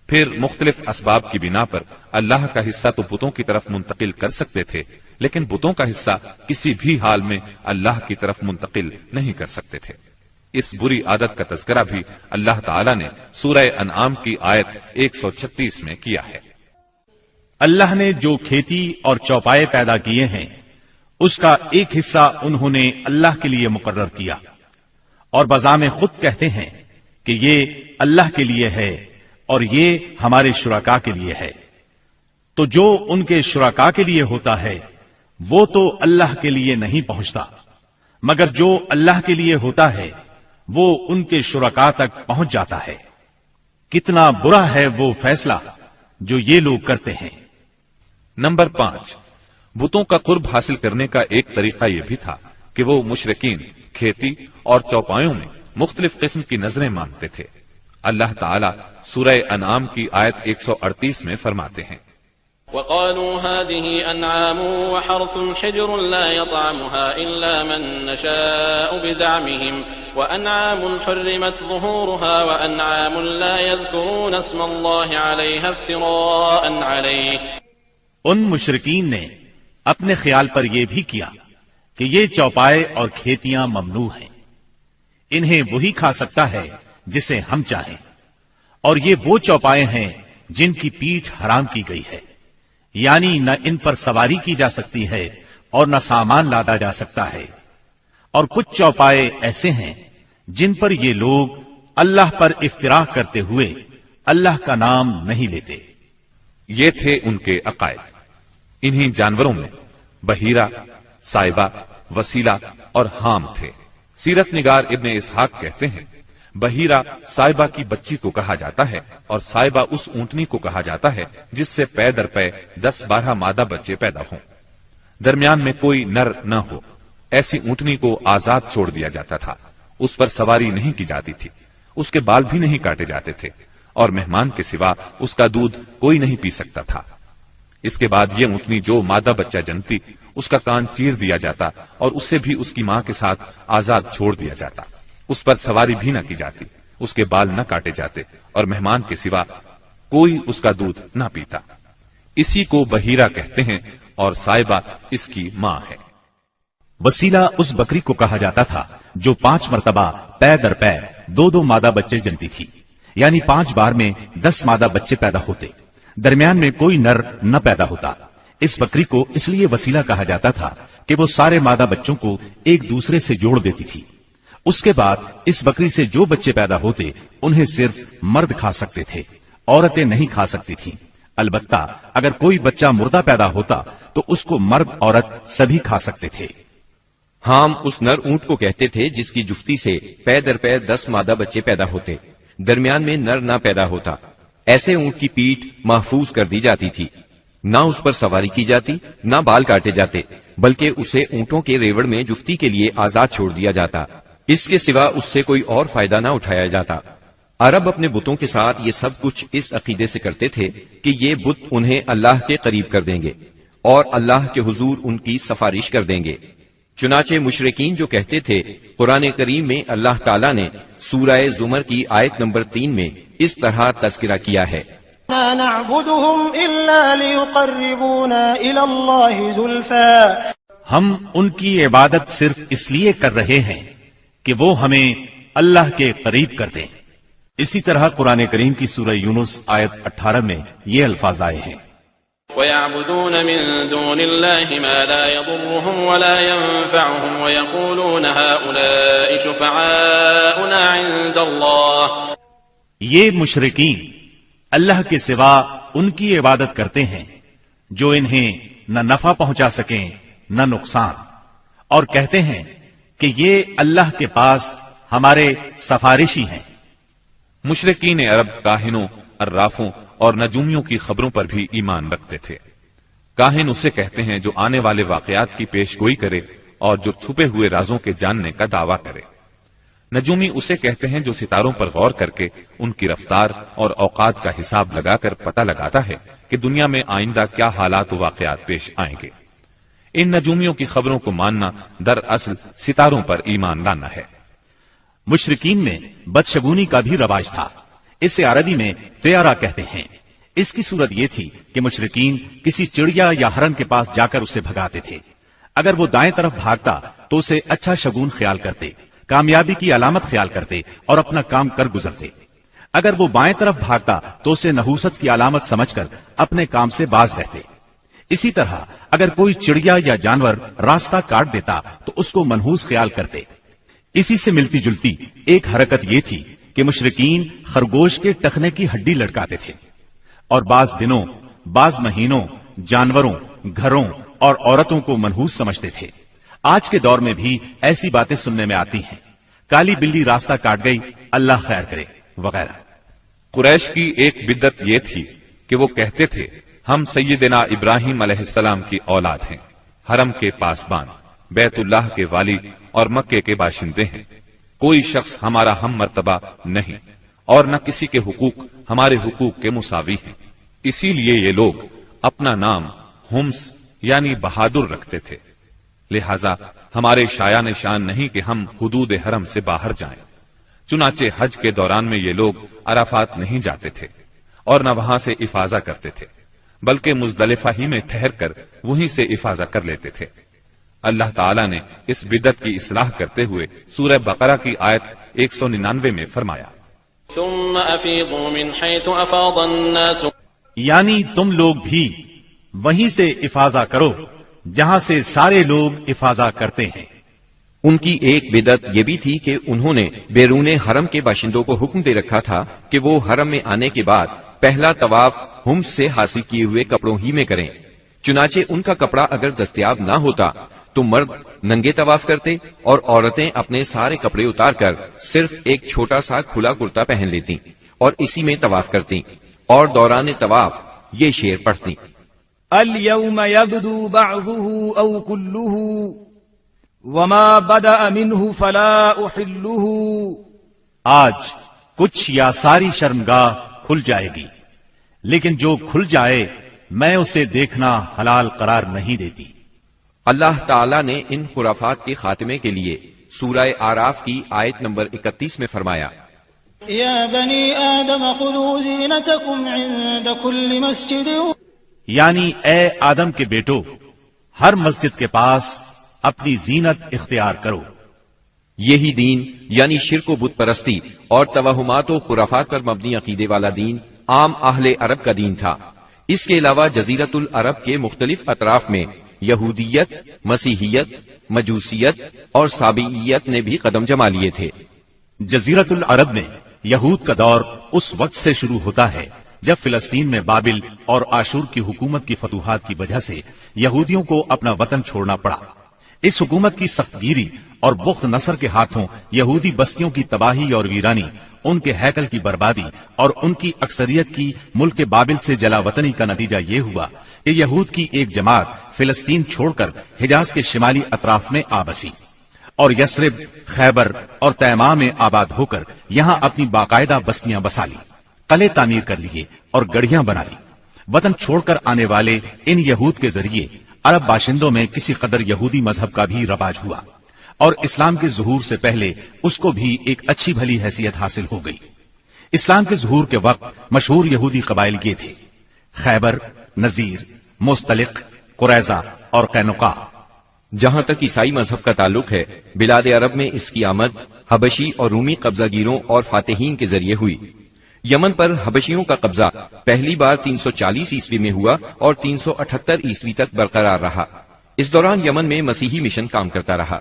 پھر مختلف اسباب کی بنا پر اللہ کا حصہ تو بتوں کی طرف منتقل کر سکتے تھے، لیکن بتوں کا حصہ کسی بھی حال میں اللہ کی طرف منتقل نہیں کر سکتے تھے۔ اس بری عادت کا تذکرہ بھی اللہ تعالیٰ نے سورہ انعام کی آیت 136 میں کیا ہے۔ اللہ نے جو کھیتی اور چوپائے پیدا کیے ہیں اس کا ایک حصہ انہوں نے اللہ کے لیے مقرر کیا، اور بذام خود کہتے ہیں کہ یہ اللہ کے لیے ہے اور یہ ہمارے شرکاء کے لیے ہے۔ تو جو ان کے شرکاء کے لیے ہوتا ہے وہ تو اللہ کے لیے نہیں پہنچتا، مگر جو اللہ کے لیے ہوتا ہے وہ ان کے شرکاء تک پہنچ جاتا ہے۔ کتنا برا ہے وہ فیصلہ جو یہ لوگ کرتے ہیں۔ نمبر 5، بتوں کا قرب حاصل کرنے کا ایک طریقہ یہ بھی تھا کہ وہ مشرکین کھیتی اور چوپایوں میں مختلف قسم کی نظریں مانتے تھے۔ اللہ تعالیٰ سورہ انعام کی آیت 138 میں فرماتے ہیں، وقالوا هذه أنعام وحرث حجر لا يطعمها إلا من نشاء بزعمهم وأنعام حرمت ظهورها وأنعام لا يذكرون اسم الله عليها افتراء عليه۔ ان مشرکین نے اپنے خیال پر یہ بھی کیا کہ یہ چوپائے اور کھیتیاں ممنوع ہیں، انہیں وہی کھا سکتا ہے جسے ہم چاہیں، اور یہ وہ چوپائے ہیں جن کی پیٹھ حرام کی گئی ہے، یعنی نہ ان پر سواری کی جا سکتی ہے اور نہ سامان لادا جا سکتا ہے، اور کچھ چوپائے ایسے ہیں جن پر یہ لوگ اللہ پر افتراء کرتے ہوئے اللہ کا نام نہیں لیتے۔ یہ تھے ان کے عقائد۔ انہی جانوروں میں بحیرہ، صائبہ، وسیلہ اور حام تھے۔ سیرت نگار ابن اسحاق کہتے ہیں بحیرہ صائبہ کی بچی کو کہا جاتا ہے اور صائبہ اس اونٹنی کو کہا جاتا ہے جس سے پے در پے 10-12 مادہ بچے پیدا ہوں، درمیان میں کوئی نر نہ ہو۔ ایسی اونٹنی کو آزاد چھوڑ دیا جاتا تھا، اس پر سواری نہیں کی جاتی تھی، اس کے بال بھی نہیں کاٹے جاتے تھے، اور مہمان کے سوا اس کا دودھ کوئی نہیں پی سکتا تھا۔ اس کے بعد یہ اونٹنی جو مادہ بچہ جنتی، اس کا کان چیر دیا جاتا اور اسے بھی اس کی ماں کے ساتھ آزاد چھوڑ دیا جاتا، اس پر سواری بھی نہ کی جاتی، اس کے بال نہ کاٹے جاتے، اور مہمان کے سوا کوئی اس کا دودھ نہ پیتا۔ اسی کو بحیرہ کہتے ہیں اور صائبہ اس کی ماں ہے۔ وسیلہ اس بکری کو کہا جاتا تھا جو 5 مرتبہ پے در پے 2 مادہ بچے جنتی تھی، یعنی 5 بار میں 10 مادہ بچے پیدا ہوتے، درمیان میں کوئی نر نہ پیدا ہوتا۔ اس بکری کو اس لیے وسیلہ کہا جاتا تھا کہ وہ سارے مادہ بچوں کو ایک دوسرے سے جوڑ دیتی تھی۔ اس کے بعد اس بکری سے جو بچے پیدا ہوتے انہیں صرف مرد کھا سکتے تھے، عورتیں نہیں کھا سکتی تھیں۔ البتہ اگر کوئی بچہ مردہ پیدا ہوتا تو اس کو مرد عورت سبھی کھا سکتے تھے۔ حام اس نر اونٹ کو کہتے تھے جس کی جفتی سے پے در پے 10 مادہ بچے پیدا ہوتے، درمیان میں نر نہ پیدا ہوتا۔ ایسے اونٹ کی پیٹھ محفوظ کر دی جاتی تھی، نہ اس پر سواری کی جاتی، نہ بال کاٹے جاتے، بلکہ اسے اونٹوں کے ریوڑ میں جفتی کے لیے آزاد چھوڑ دیا جاتا، اس کے سوا اس سے کوئی اور فائدہ نہ اٹھایا جاتا۔ عرب اپنے بتوں کے ساتھ یہ سب کچھ اس عقیدے سے کرتے تھے کہ یہ بت انہیں اللہ کے قریب کر دیں گے اور اللہ کے حضور ان کی سفارش کر دیں گے۔ چنانچہ مشرکین جو کہتے تھے، قرآن کریم میں اللہ تعالیٰ نے سورہ زمر کی آیت نمبر 3 میں اس طرح تذکرہ کیا ہے، لا نعبدهم إلا ليقربونا إلى الله زلفى، ہم ان کی عبادت صرف اس لیے کر رہے ہیں کہ وہ ہمیں اللہ کے قریب کر دیں۔ اسی طرح قرآن کریم کی سورہ یونس آیت 18 میں یہ الفاظ آئے ہیں، وَيَعْبُدُونَ مِن دُونِ اللَّهِ مَا لَا يَضُرُّهُمْ وَلَا يَنفَعُهُمْ وَيَقُولُونَ هَؤُلَاءِ شُفَعَاؤُنَا عِندَ اللَّهِ۔ یہ مشرکین اللہ کے سوا ان کی عبادت کرتے ہیں جو انہیں نہ نفع پہنچا سکیں نہ نقصان، اور کہتے ہیں کہ یہ اللہ کے پاس ہمارے سفارشی ہیں۔ مشرکین عرب کاہنوں، عرافوں اور نجومیوں کی خبروں پر بھی ایمان رکھتے تھے۔ کاہن اسے کہتے ہیں جو آنے والے واقعات کی پیش گوئی کرے اور جو چھپے ہوئے رازوں کے جاننے کا دعویٰ کرے۔ نجومی اسے کہتے ہیں جو ستاروں پر غور کر کے ان کی رفتار اور اوقات کا حساب لگا کر پتہ لگاتا ہے کہ دنیا میں آئندہ کیا حالات و واقعات پیش آئیں گے۔ ان نجومیوں کی خبروں کو ماننا دراصل ستاروں پر ایمان لانا ہے۔ مشرکین میں بدشگونی کا بھی رواج تھا، اسے عربی میں طیارہ کہتے ہیں۔ اس کی صورت یہ تھی کہ مشرکین کسی چڑیا یا ہرن کے پاس جا کر اسے بھگاتے تھے۔ اگر وہ دائیں طرف بھاگتا تو اسے اچھا شگون خیال کرتے، کامیابی کی علامت خیال کرتے اور اپنا کام کر گزرتے۔ اگر وہ بائیں طرف بھاگتا تو اسے نحوست کی علامت سمجھ کر اپنے کام سے باز رہتے۔ اسی طرح اگر کوئی چڑیا یا جانور راستہ کاٹ دیتا تو اس کو منحوس خیال کرتے۔ اسی سے ملتی جلتی ایک حرکت یہ تھی کہ مشرکین خرگوش کے ٹخنے کی ہڈی لٹکاتے تھے اور بعض دنوں، بعض مہینوں، جانوروں، گھروں اور عورتوں کو منحوس سمجھتے تھے۔ آج کے دور میں بھی ایسی باتیں سننے میں آتی ہیں، کالی بلی راستہ کاٹ گئی، اللہ خیر کرے وغیرہ۔ قریش کی ایک بدعت یہ تھی کہ وہ کہتے تھے ہم سیدنا ابراہیم علیہ السلام کی اولاد ہیں، حرم کے پاسبان، بیت اللہ کے والی اور مکے کے باشندے ہیں، کوئی شخص ہمارا ہم مرتبہ نہیں اور نہ کسی کے حقوق ہمارے حقوق کے مساوی ہیں۔ اسی لیے یہ لوگ اپنا نام ہمس یعنی بہادر رکھتے تھے، لہذا ہمارے شایان شان نہیں کہ ہم حدود حرم سے باہر جائیں۔ چنانچہ حج کے دوران میں یہ لوگ عرفات نہیں جاتے تھے اور نہ وہاں سے افاضہ کرتے تھے، بلکہ مزدلفہ ہی میں ٹھہر کر وہیں سے افاضہ کر لیتے تھے۔ اللہ تعالیٰ نے اس بدعت کی اصلاح کرتے ہوئے سورہ بقرہ کی آیت 199 میں فرمایا، ثم افیضوا من حیث افاض الناس، یعنی تم لوگ بھی وہیں سے افاضہ کرو جہاں سے سارے لوگ افاضہ کرتے ہیں۔ ان کی ایک بدعت یہ بھی تھی کہ انہوں نے بیرون حرم کے باشندوں کو حکم دے رکھا تھا کہ وہ حرم میں آنے کے بعد پہلا طواف ہم سے حاصل کیے ہوئے کپڑوں ہی میں کریں، چنانچہ ان کا کپڑا اگر دستیاب نہ ہوتا تو مرد ننگے طواف کرتے اور عورتیں اپنے سارے کپڑے اتار کر صرف ایک چھوٹا سا کھلا کرتا پہن لیتی اور اسی میں طواف کرتی اور دوران طواف یہ شعر پڑھتی: اليوم يبدو بعضه أو كله وما بدأ منه فلا أحله. آج کچھ یا ساری شرمگاہ کھل جائے گی، لیکن جو کھل جائے میں اسے دیکھنا حلال قرار نہیں دیتی. اللہ تعالیٰ نے ان خرافات کے خاتمے کے لیے سورہ آراف کی آیت نمبر 31 میں فرمایا: یا بنی آدم خذوا زینتکم عند کل مسجد، یعنی اے آدم کے بیٹو، ہر مسجد کے پاس اپنی زینت اختیار کرو. یہی دین یعنی شرک و بت پرستی اور توہمات و خرافات پر مبنی عقیدے والا دین عام اہل عرب کا دین تھا. اس کے علاوہ جزیرت العرب کے مختلف اطراف میں یہودیت، مسیحیت، مجوسیت اور سابعیت نے بھی قدم جما لیے تھے. جزیرت العرب میں یہود کا دور اس وقت سے شروع ہوتا ہے جب فلسطین میں بابل اور آشور کی حکومت کی فتوحات کی وجہ سے یہودیوں کو اپنا وطن چھوڑنا پڑا. اس حکومت کی سخت گیری اور بخت نصر کے ہاتھوں یہودی بستیوں کی تباہی اور ویرانی، ان کے ہیکل کی بربادی اور ان کی اکثریت کی ملک بابل سے جلا وطنی کا نتیجہ یہ ہوا کہ یہود کی ایک جماعت فلسطین چھوڑ کر حجاز کے شمالی اطراف میں آ بسی اور یثرب، خیبر اور تیماء میں آباد ہو کر یہاں اپنی باقاعدہ بستیاں بسا لی، قلعے تعمیر کر لیے اور گڑھیاں بنا لی. وطن چھوڑ کر آنے والے ان یہود کے ذریعے عرب باشندوں میں کسی قدر یہودی مذہب کا بھی رواج ہوا اور اسلام کے ظہور سے پہلے اس کو بھی ایک اچھی بھلی حیثیت حاصل ہو گئی. اسلام کے ظہور کے وقت مشہور یہودی قبائل یہ تھے: خیبر، نذیر، مستلق، قریظہ اور قینقاع. جہاں تک عیسائی مذہب کا تعلق ہے، بلاد عرب میں اس کی آمد حبشی اور رومی قبضہ گیروں اور فاتحین کے ذریعے ہوئی. یمن پر حبشیوں کا قبضہ پہلی بار 340 عیسوی میں ہوا اور 378 عیسوی تک برقرار رہا. اس دوران یمن میں مسیحی مشن کام کرتا رہا.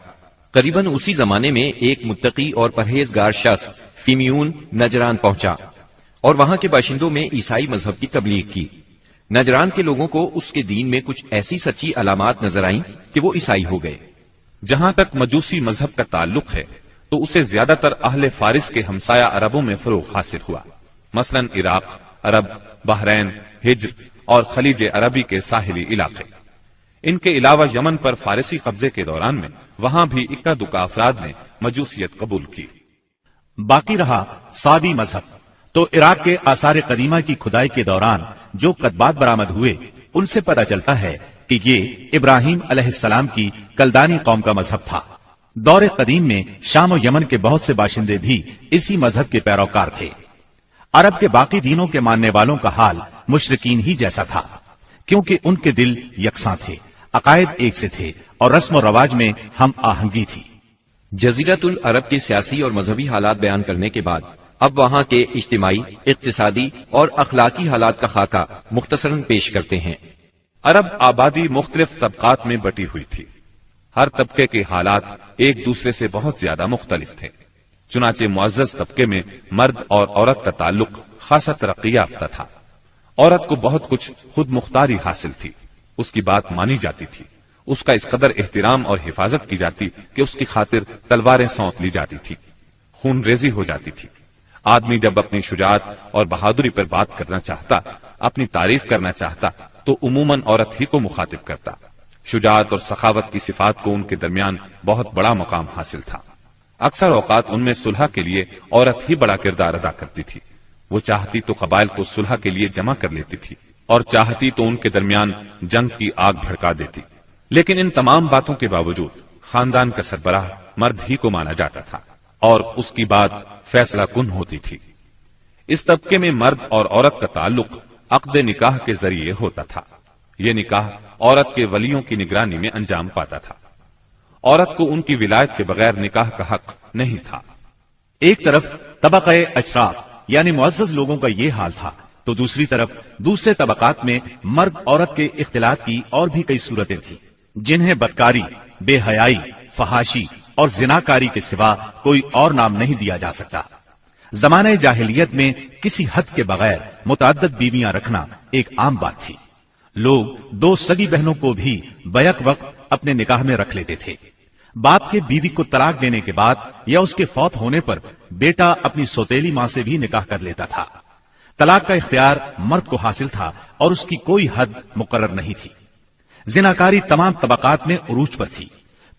قریباً اسی زمانے میں ایک متقی اور پرہیزگار شخص فیمیون نجران پہنچا اور وہاں کے باشندوں میں عیسائی مذہب کی تبلیغ کی. نجران کے لوگوں کو اس کے دین میں کچھ ایسی سچی علامات نظر آئیں کہ وہ عیسائی ہو گئے. جہاں تک مجوسی مذہب کا تعلق ہے تو اسے زیادہ تر اہل فارس کے ہمسایہ عربوں میں فروغ حاصل ہوا، مثلا عراق، عرب، بحرین، ہجر اور خلیج عربی کے ساحلی علاقے. ان کے علاوہ یمن پر فارسی قبضے کے دوران میں وہاں بھی اکا دکا افراد نے مجوسیت قبول کی. باقی رہا صابی مذہب، تو عراق کے آثار قدیمہ کی کھدائی کے دوران جو کتبات برآمد ہوئے ان سے پتہ چلتا ہے کہ یہ ابراہیم علیہ السلام کی کلدانی قوم کا مذہب تھا. دور قدیم میں شام و یمن کے بہت سے باشندے بھی اسی مذہب کے پیروکار تھے. عرب کے باقی دینوں کے ماننے والوں کا حال مشرکین ہی جیسا تھا، کیونکہ ان کے دل یکساں تھے، عقائد ایک سے تھے اور رسم و رواج میں ہم آہنگی تھی. جزیرت العرب کے سیاسی اور مذہبی حالات بیان کرنے کے بعد اب وہاں کے اجتماعی، اقتصادی اور اخلاقی حالات کا خاکہ مختصراً پیش کرتے ہیں. عرب آبادی مختلف طبقات میں بٹی ہوئی تھی. ہر طبقے کے حالات ایک دوسرے سے بہت زیادہ مختلف تھے. چنانچہ معزز طبقے میں مرد اور عورت کا تعلق خاصا ترقی یافتہ تھا. عورت کو بہت کچھ خود مختاری حاصل تھی، اس کی بات مانی جاتی تھی، اس کا اس قدر احترام اور حفاظت کی جاتی کہ اس کی خاطر تلواریں سونپ لی جاتی تھی، خون ریزی ہو جاتی تھی. آدمی جب اپنی شجاعت اور بہادری پر بات کرنا چاہتا، اپنی تعریف کرنا چاہتا تو عموماً عورت ہی کو مخاطب کرتا. شجاعت اور سخاوت کی صفات کو ان کے درمیان بہت بڑا مقام حاصل تھا. اکثر اوقات ان میں صلح کے لیے عورت ہی بڑا کردار ادا کرتی تھی. وہ چاہتی تو قبائل کو صلح کے لیے جمع کر لیتی تھی اور چاہتی تو ان کے درمیان جنگ کی آگ بھڑکا دیتی. لیکن ان تمام باتوں کے باوجود خاندان کا سربراہ مرد ہی کو مانا جاتا تھا اور اس کی بات فیصلہ کن ہوتی تھی. اس طبقے میں مرد اور عورت کا تعلق عقد نکاح کے ذریعے ہوتا تھا. یہ نکاح عورت کے ولیوں کی نگرانی میں انجام پاتا تھا. عورت کو ان کی ولایت کے بغیر نکاح کا حق نہیں تھا. ایک طرف طبقہ اشراف یعنی معزز لوگوں کا یہ حال تھا تو دوسری طرف دوسرے طبقات میں مرد عورت کے اختلاط کی اور بھی کئی صورتیں تھیں جنہیں بدکاری، بے حیائی، فحاشی اور زناکاری کے سوا کوئی اور نام نہیں دیا جا سکتا. زمانہ جاہلیت میں کسی حد کے بغیر متعدد بیویاں رکھنا ایک عام بات تھی. لوگ 2 سگی بہنوں کو بھی بیک وقت اپنے نکاح میں رکھ لیتے تھے. باپ کے بیوی کو طلاق دینے کے بعد یا اس کے فوت ہونے پر بیٹا اپنی سوتیلی ماں سے بھی نکاح کر لیتا تھا. طلاق کا اختیار مرد کو حاصل تھا اور اس کی کوئی حد مقرر نہیں تھی. زناکاری تمام طبقات میں عروج پر تھی.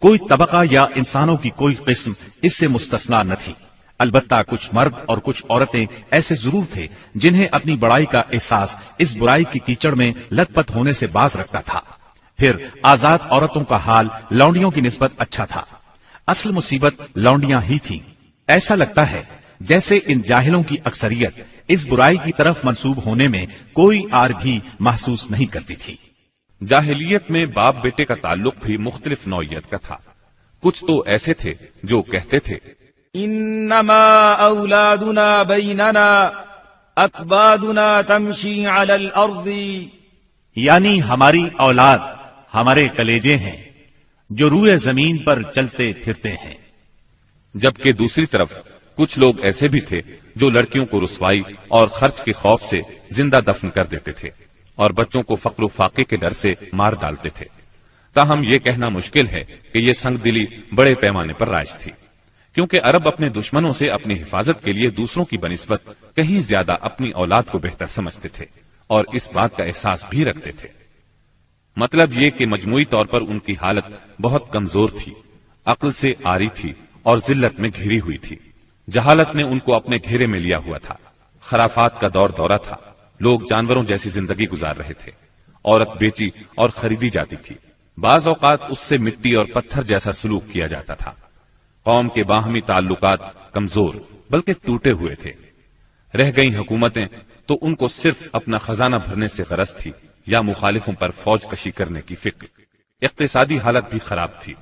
کوئی طبقہ یا انسانوں کی کوئی قسم اس سے مستثنا نہ تھی. البتہ کچھ مرد اور کچھ عورتیں ایسے ضرور تھے جنہیں اپنی بڑائی کا احساس اس برائی کی کیچڑ میں لت پت ہونے سے باز رکھتا تھا. پھر آزاد عورتوں کا حال لونڈیوں کی نسبت اچھا تھا. اصل مصیبت لونڈیاں ہی تھیں. ایسا لگتا ہے جیسے ان جاہلوں کی اکثریت اس برائی کی طرف منسوب ہونے میں کوئی آر بھی محسوس نہیں کرتی تھی. جاہلیت میں باپ بیٹے کا تعلق بھی مختلف نوعیت کا تھا. کچھ تو ایسے تھے جو کہتے تھے انما اولادنا بیننا اکبادنا تمشی علی الارض، یعنی ہماری اولاد ہمارے کلیجے ہیں جو روئے زمین پر چلتے پھرتے ہیں. جبکہ دوسری طرف کچھ لوگ ایسے بھی تھے جو لڑکیوں کو رسوائی اور خرچ کے خوف سے زندہ دفن کر دیتے تھے اور بچوں کو فقر و فاقے کے ڈر سے مار ڈالتے تھے. تاہم یہ کہنا مشکل ہے کہ یہ سنگ دلی بڑے پیمانے پر رائج تھی، کیونکہ عرب اپنے دشمنوں سے اپنی حفاظت کے لیے دوسروں کی بنسبت کہیں زیادہ اپنی اولاد کو بہتر سمجھتے تھے اور اس بات کا احساس بھی رکھتے تھے. مطلب یہ کہ مجموعی طور پر ان کی حالت بہت کمزور تھی، عقل سے عاری تھی اور ذلت میں گھری ہوئی تھی. جہالت نے ان کو اپنے گھیرے میں لیا ہوا تھا. خرافات کا دور دورہ تھا. لوگ جانوروں جیسی زندگی گزار رہے تھے. عورت بیچی اور خریدی جاتی تھی. بعض اوقات اس سے مٹی اور پتھر جیسا سلوک کیا جاتا تھا. قوم کے باہمی تعلقات کمزور بلکہ ٹوٹے ہوئے تھے. رہ گئی حکومتیں تو ان کو صرف اپنا خزانہ بھرنے سے غرض تھی یا مخالفوں پر فوج کشی کرنے کی فکر. اقتصادی حالت بھی خراب تھی.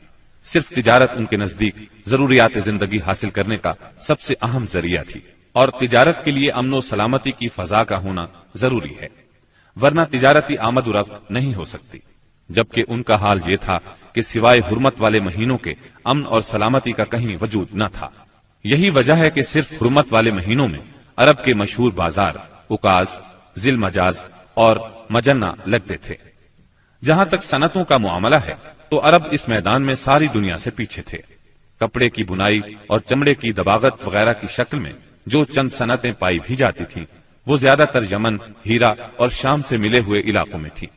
صرف تجارت ان کے نزدیک ضروریات زندگی حاصل کرنے کا سب سے اہم ذریعہ تھی اور تجارت کے لیے امن و سلامتی کی فضا کا ہونا ضروری ہے، ورنہ تجارتی آمد و رفت نہیں ہو سکتی. جبکہ ان کا حال یہ تھا کہ سوائے حرمت والے مہینوں کے امن اور سلامتی کا کہیں وجود نہ تھا. یہی وجہ ہے کہ صرف حرمت والے مہینوں میں عرب کے مشہور بازار اکاز، ذی المجاز اور مجنہ لگتے تھے. جہاں تک صنعتوں کا معاملہ ہے تو عرب اس میدان میں ساری دنیا سے پیچھے تھے. کپڑے کی بنائی اور چمڑے کی دباغت وغیرہ کی شکل میں جو چند صنعتیں پائی بھی جاتی تھیں وہ زیادہ تر یمن، ہیرا اور شام سے ملے ہوئے علاقوں میں تھیں.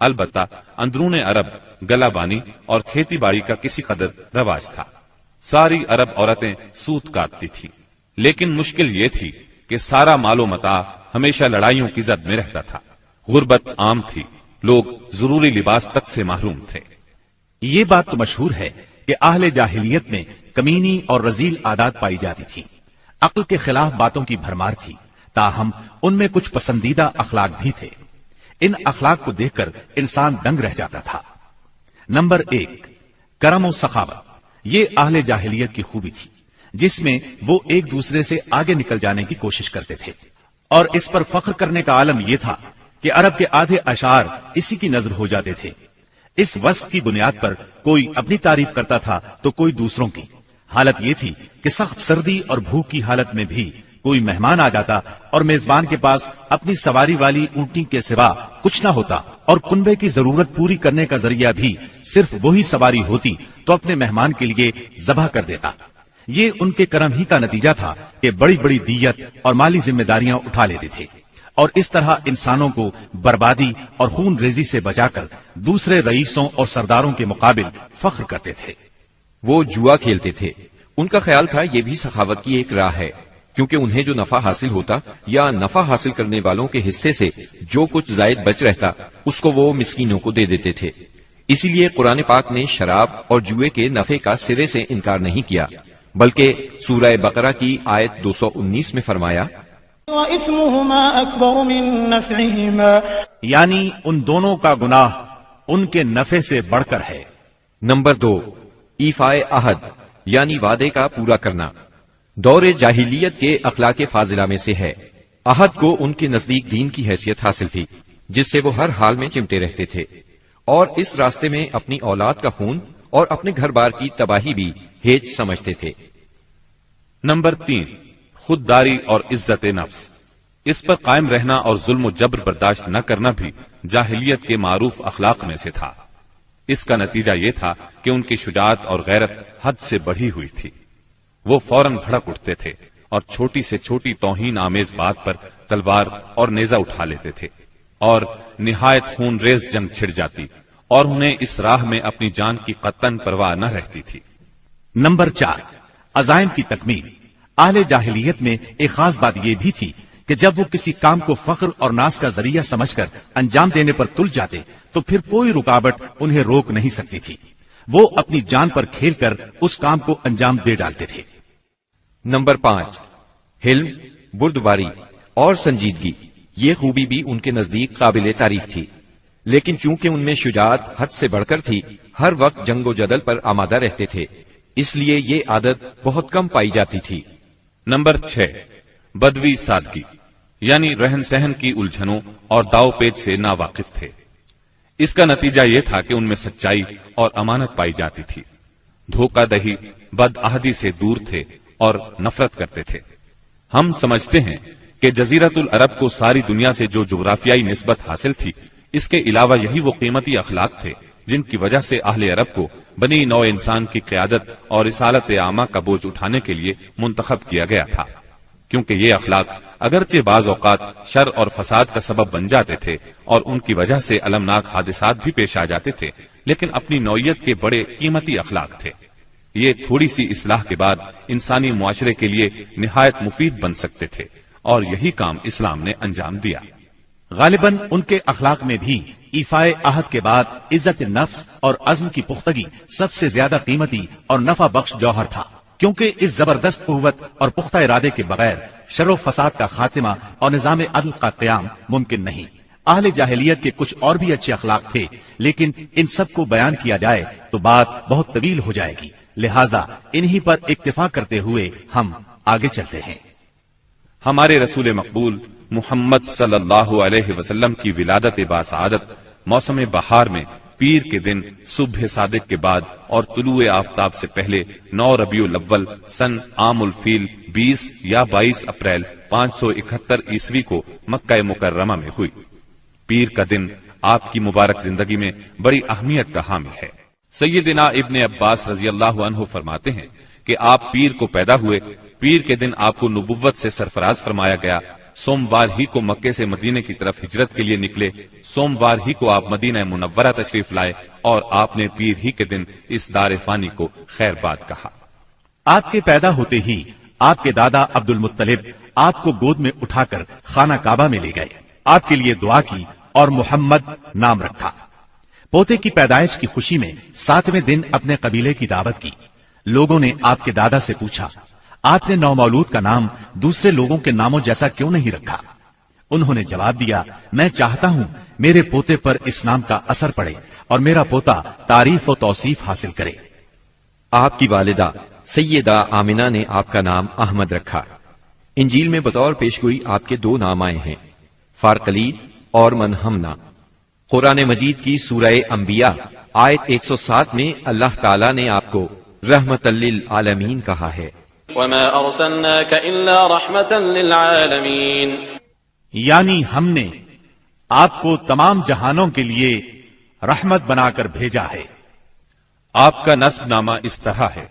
البتہ اندرون عرب گلہ بانی اور کھیتی باڑی کا کسی قدر رواج تھا. ساری عرب عورتیں سوت کاٹتی تھیں، لیکن مشکل یہ تھی کہ سارا مال و متاع ہمیشہ لڑائیوں کی زد میں رہتا تھا. غربت عام تھی. لوگ ضروری لباس تک سے محروم تھے. یہ بات تو مشہور ہے کہ اہل جاہلیت میں کمینی اور رذیل عادات پائی جاتی تھی. عقل کے خلاف باتوں کی بھرمار تھی. تاہم ان میں کچھ پسندیدہ اخلاق بھی تھے. ان اخلاق کو دیکھ کر انسان دنگ رہ جاتا تھا. نمبر 1، کرم و سخاوت. یہ اہل جاہلیت کی خوبی تھی جس میں وہ ایک دوسرے سے آگے نکل جانے کی کوشش کرتے تھے، اور اس پر فخر کرنے کا عالم یہ تھا کہ عرب کے آدھے اشعار اسی کی نظر ہو جاتے تھے. اس وصف کی بنیاد پر کوئی اپنی تعریف کرتا تھا تو کوئی دوسروں کی. حالت یہ تھی کہ سخت سردی اور بھوک کی حالت میں بھی کوئی مہمان آ جاتا اور میزبان کے پاس اپنی سواری والی اونٹنی کے سوا کچھ نہ ہوتا اور کنبے کی ضرورت پوری کرنے کا ذریعہ بھی صرف وہی سواری ہوتی تو اپنے مہمان کے لیے ذبح کر دیتا. یہ ان کے کرم ہی کا نتیجہ تھا کہ بڑی بڑی دیت اور مالی ذمہ داریاں اٹھا لیتے تھے اور اس طرح انسانوں کو بربادی اور خون ریزی سے بچا کر دوسرے رئیسوں اور سرداروں کے مقابل فخر کرتے تھے. وہ جوا کھیلتے تھے. ان کا خیال تھا یہ بھی سخاوت کی ایک راہ ہے، کیونکہ انہیں جو نفع حاصل ہوتا یا نفع حاصل کرنے والوں کے حصے سے جو کچھ زائد بچ رہتا اس کو وہ مسکینوں کو دے دیتے تھے. اسی لیے قرآن پاک نے شراب اور جوئے کے نفع کا سرے سے انکار نہیں کیا، بلکہ سورہ بقرہ کی آیت 219 میں فرمایا وَإِثْمُهُمَا أَكْبَرُ مِن نَّفْعِهِمَا، یعنی ان دونوں کا گناہ ان کے نفع سے بڑھ کر ہے. نمبر 2، ایفائے عہد یعنی وعدے کا پورا کرنا. دور جاہلیت کے اخلاق فاضلہ میں سے ہے. عہد کو ان کے نزدیک دین کی حیثیت حاصل تھی جس سے وہ ہر حال میں چمٹے رہتے تھے، اور اس راستے میں اپنی اولاد کا خون اور اپنے گھر بار کی تباہی بھی ہیج سمجھتے تھے. نمبر 3، خودداری اور عزت نفس، اس پر قائم رہنا اور ظلم و جبر برداشت نہ کرنا بھی جاہلیت کے معروف اخلاق میں سے تھا۔ اس کا نتیجہ یہ تھا کہ ان کی شجاعت اور غیرت حد سے بڑھی ہوئی تھی۔ وہ فوراً بھڑک اٹھتے تھے اور چھوٹی سے چھوٹی توہین آمیز بات پر تلوار اور نیزہ اٹھا لیتے تھے، اور نہایت خون ریز جنگ چھڑ جاتی اور انہیں اس راہ میں اپنی جان کی قطعاً پرواہ نہ رہتی تھی۔ نمبر 4، عزائم کی تکمیل۔ اہل جاہلیت میں ایک خاص بات یہ بھی تھی کہ جب وہ کسی کام کو فخر اور ناز کا ذریعہ سمجھ کر انجام دینے پر تل جاتے تو پھر کوئی رکاوٹ انہیں روک نہیں سکتی تھی۔ وہ اپنی جان پر کھیل کر اس کام کو انجام دے ڈالتے تھے۔ نمبر 5، حلم، بردباری اور سنجیدگی۔ یہ خوبی بھی ان کے نزدیک قابل تعریف تھی، لیکن چونکہ ان میں شجاعت حد سے بڑھ کر تھی، ہر وقت جنگ و جدل پر آمادہ رہتے تھے، اس لیے یہ عادت بہت کم پائی جاتی تھی۔ نمبر 6، بدوی سادگی، یعنی رہن سہن کی الجھنوں اور داؤ پیچ سے ناواقف تھے۔ اس کا نتیجہ یہ تھا کہ ان میں سچائی اور امانت پائی جاتی تھی، دھوکہ دہی، بد عہدی سے دور تھے اور نفرت کرتے تھے۔ ہم سمجھتے ہیں کہ جزیرت العرب کو ساری دنیا سے جو جغرافیائی نسبت حاصل تھی، اس کے علاوہ یہی وہ قیمتی اخلاق تھے جن کی وجہ سے اہل عرب کو بنی نوع انسان کی قیادت اور رسالت عامہ کا بوجھ اٹھانے کے لیے منتخب کیا گیا تھا، کیونکہ یہ اخلاق اگرچہ بعض اوقات شر اور فساد کا سبب بن جاتے تھے اور ان کی وجہ سے المناک حادثات بھی پیش آ جاتے تھے، لیکن اپنی نوعیت کے بڑے قیمتی اخلاق تھے۔ یہ تھوڑی سی اصلاح کے بعد انسانی معاشرے کے لیے نہایت مفید بن سکتے تھے، اور یہی کام اسلام نے انجام دیا۔ غالباً ان کے اخلاق میں بھی ایفائے عہد کے بعد عزت نفس اور عزم کی پختگی سب سے زیادہ قیمتی اور نفع بخش جوہر تھا، کیونکہ اس زبردست قوت اور پختہ ارادے کے بغیر شر و فساد کا خاتمہ اور نظام عدل کا قیام ممکن نہیں۔ اہل جاہلیت کے کچھ اور بھی اچھے اخلاق تھے، لیکن ان سب کو بیان کیا جائے تو بات بہت طویل ہو جائے گی، لہذا انہی پر اکتفا کرتے ہوئے ہم آگے چلتے ہیں۔ ہمارے رسول مقبول محمد صلی اللہ علیہ وسلم کی ولادت باسعادت موسم بہار میں پیر کے دن صبح صادق کے بعد اور طلوع آفتاب سے پہلے 9 ربیع الاول سن عام الفیل 20 یا 22 اپریل 571 عیسوی کو مکہ مکرمہ میں ہوئی۔ پیر کا دن آپ کی مبارک زندگی میں بڑی اہمیت کا حامل ہے۔ سیدنا ابن عباس رضی اللہ عنہ فرماتے ہیں کہ آپ پیر کو پیدا ہوئے، پیر کے دن آپ کو نبوت سے سرفراز فرمایا گیا، سوموار ہی کو مکے سے مدینے کی طرف ہجرت کے لیے نکلے، سوموار ہی کو آپ مدینہ منورہ تشریف لائے، اور آپ نے پیر ہی کے دن اس دار فانی کو خیر باد کہا۔ آپ کے پیدا ہوتے ہی آپ کے دادا عبد المطلب آپ کو گود میں اٹھا کر خانہ کعبہ میں لے گئے، آپ کے لیے دعا کی اور محمد نام رکھا۔ پوتے کی پیدائش کی خوشی میں 7ویں دن اپنے قبیلے کی دعوت کی۔ لوگوں نے آپ کے دادا سے پوچھا، آپ نے نومولود کا نام دوسرے لوگوں کے ناموں جیسا کیوں نہیں رکھا؟ انہوں نے جواب دیا، میں چاہتا ہوں میرے پوتے پر اس نام کا اثر پڑے اور میرا پوتا تعریف و توصیف حاصل کرے۔ آپ کی والدہ سیدہ آمنہ نے آپ کا نام احمد رکھا۔ انجیل میں بطور پیشگوئی آپ کے 2 نام آئے ہیں، فارقلی اور منہمنا۔ قرآن مجید کی سورہ انبیاء آیت 107 میں اللہ تعالیٰ نے آپ کو رحمت للعالمین کہا ہے، وما ارسلناك الا رحمة للعالمین، یعنی ہم نے آپ کو تمام جہانوں کے لیے رحمت بنا کر بھیجا ہے۔ آپ کا نسب نامہ اس طرح ہے،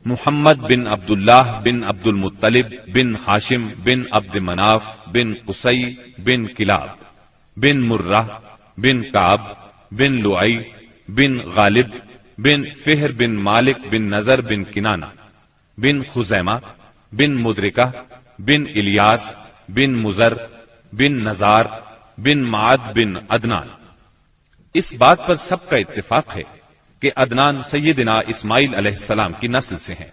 محمد بن عبداللہ بن عبد المطلب بن ہاشم بن عبد مناف بن قصی بن کلاب بن مرہ بن کعب بن لعی بن غالب بن فہر بن مالک بن نظر بن کنانہ بن خزیمہ بن مدرکہ بن الیاس بن مزر بن نزار بن معد بن عدنان۔ اس بات پر سب کا اتفاق ہے کہ عدنان سیدنا اسماعیل علیہ السلام کی نسل سے ہیں،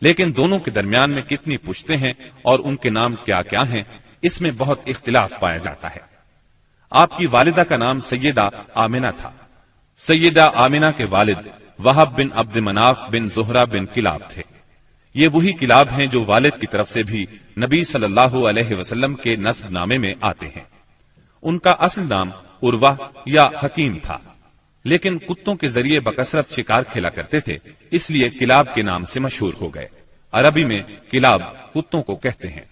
لیکن دونوں کے درمیان میں کتنی پشتیں ہیں اور ان کے نام کیا کیا ہیں، اس میں بہت اختلاف پایا جاتا ہے۔ آپ کی والدہ کا نام سیدہ آمنہ تھا۔ سیدہ آمنہ کے والد وہب بن عبد مناف بن زہرہ بن کلاب تھے۔ یہ وہی کلاب ہیں جو والد کی طرف سے بھی نبی صلی اللہ علیہ وسلم کے نسب نامے میں آتے ہیں۔ ان کا اصل نام عروہ یا حکیم تھا، لیکن کتوں کے ذریعے بکثرت شکار کھیلا کرتے تھے، اس لیے کلاب کے نام سے مشہور ہو گئے۔ عربی میں کلاب کتوں کو کہتے ہیں۔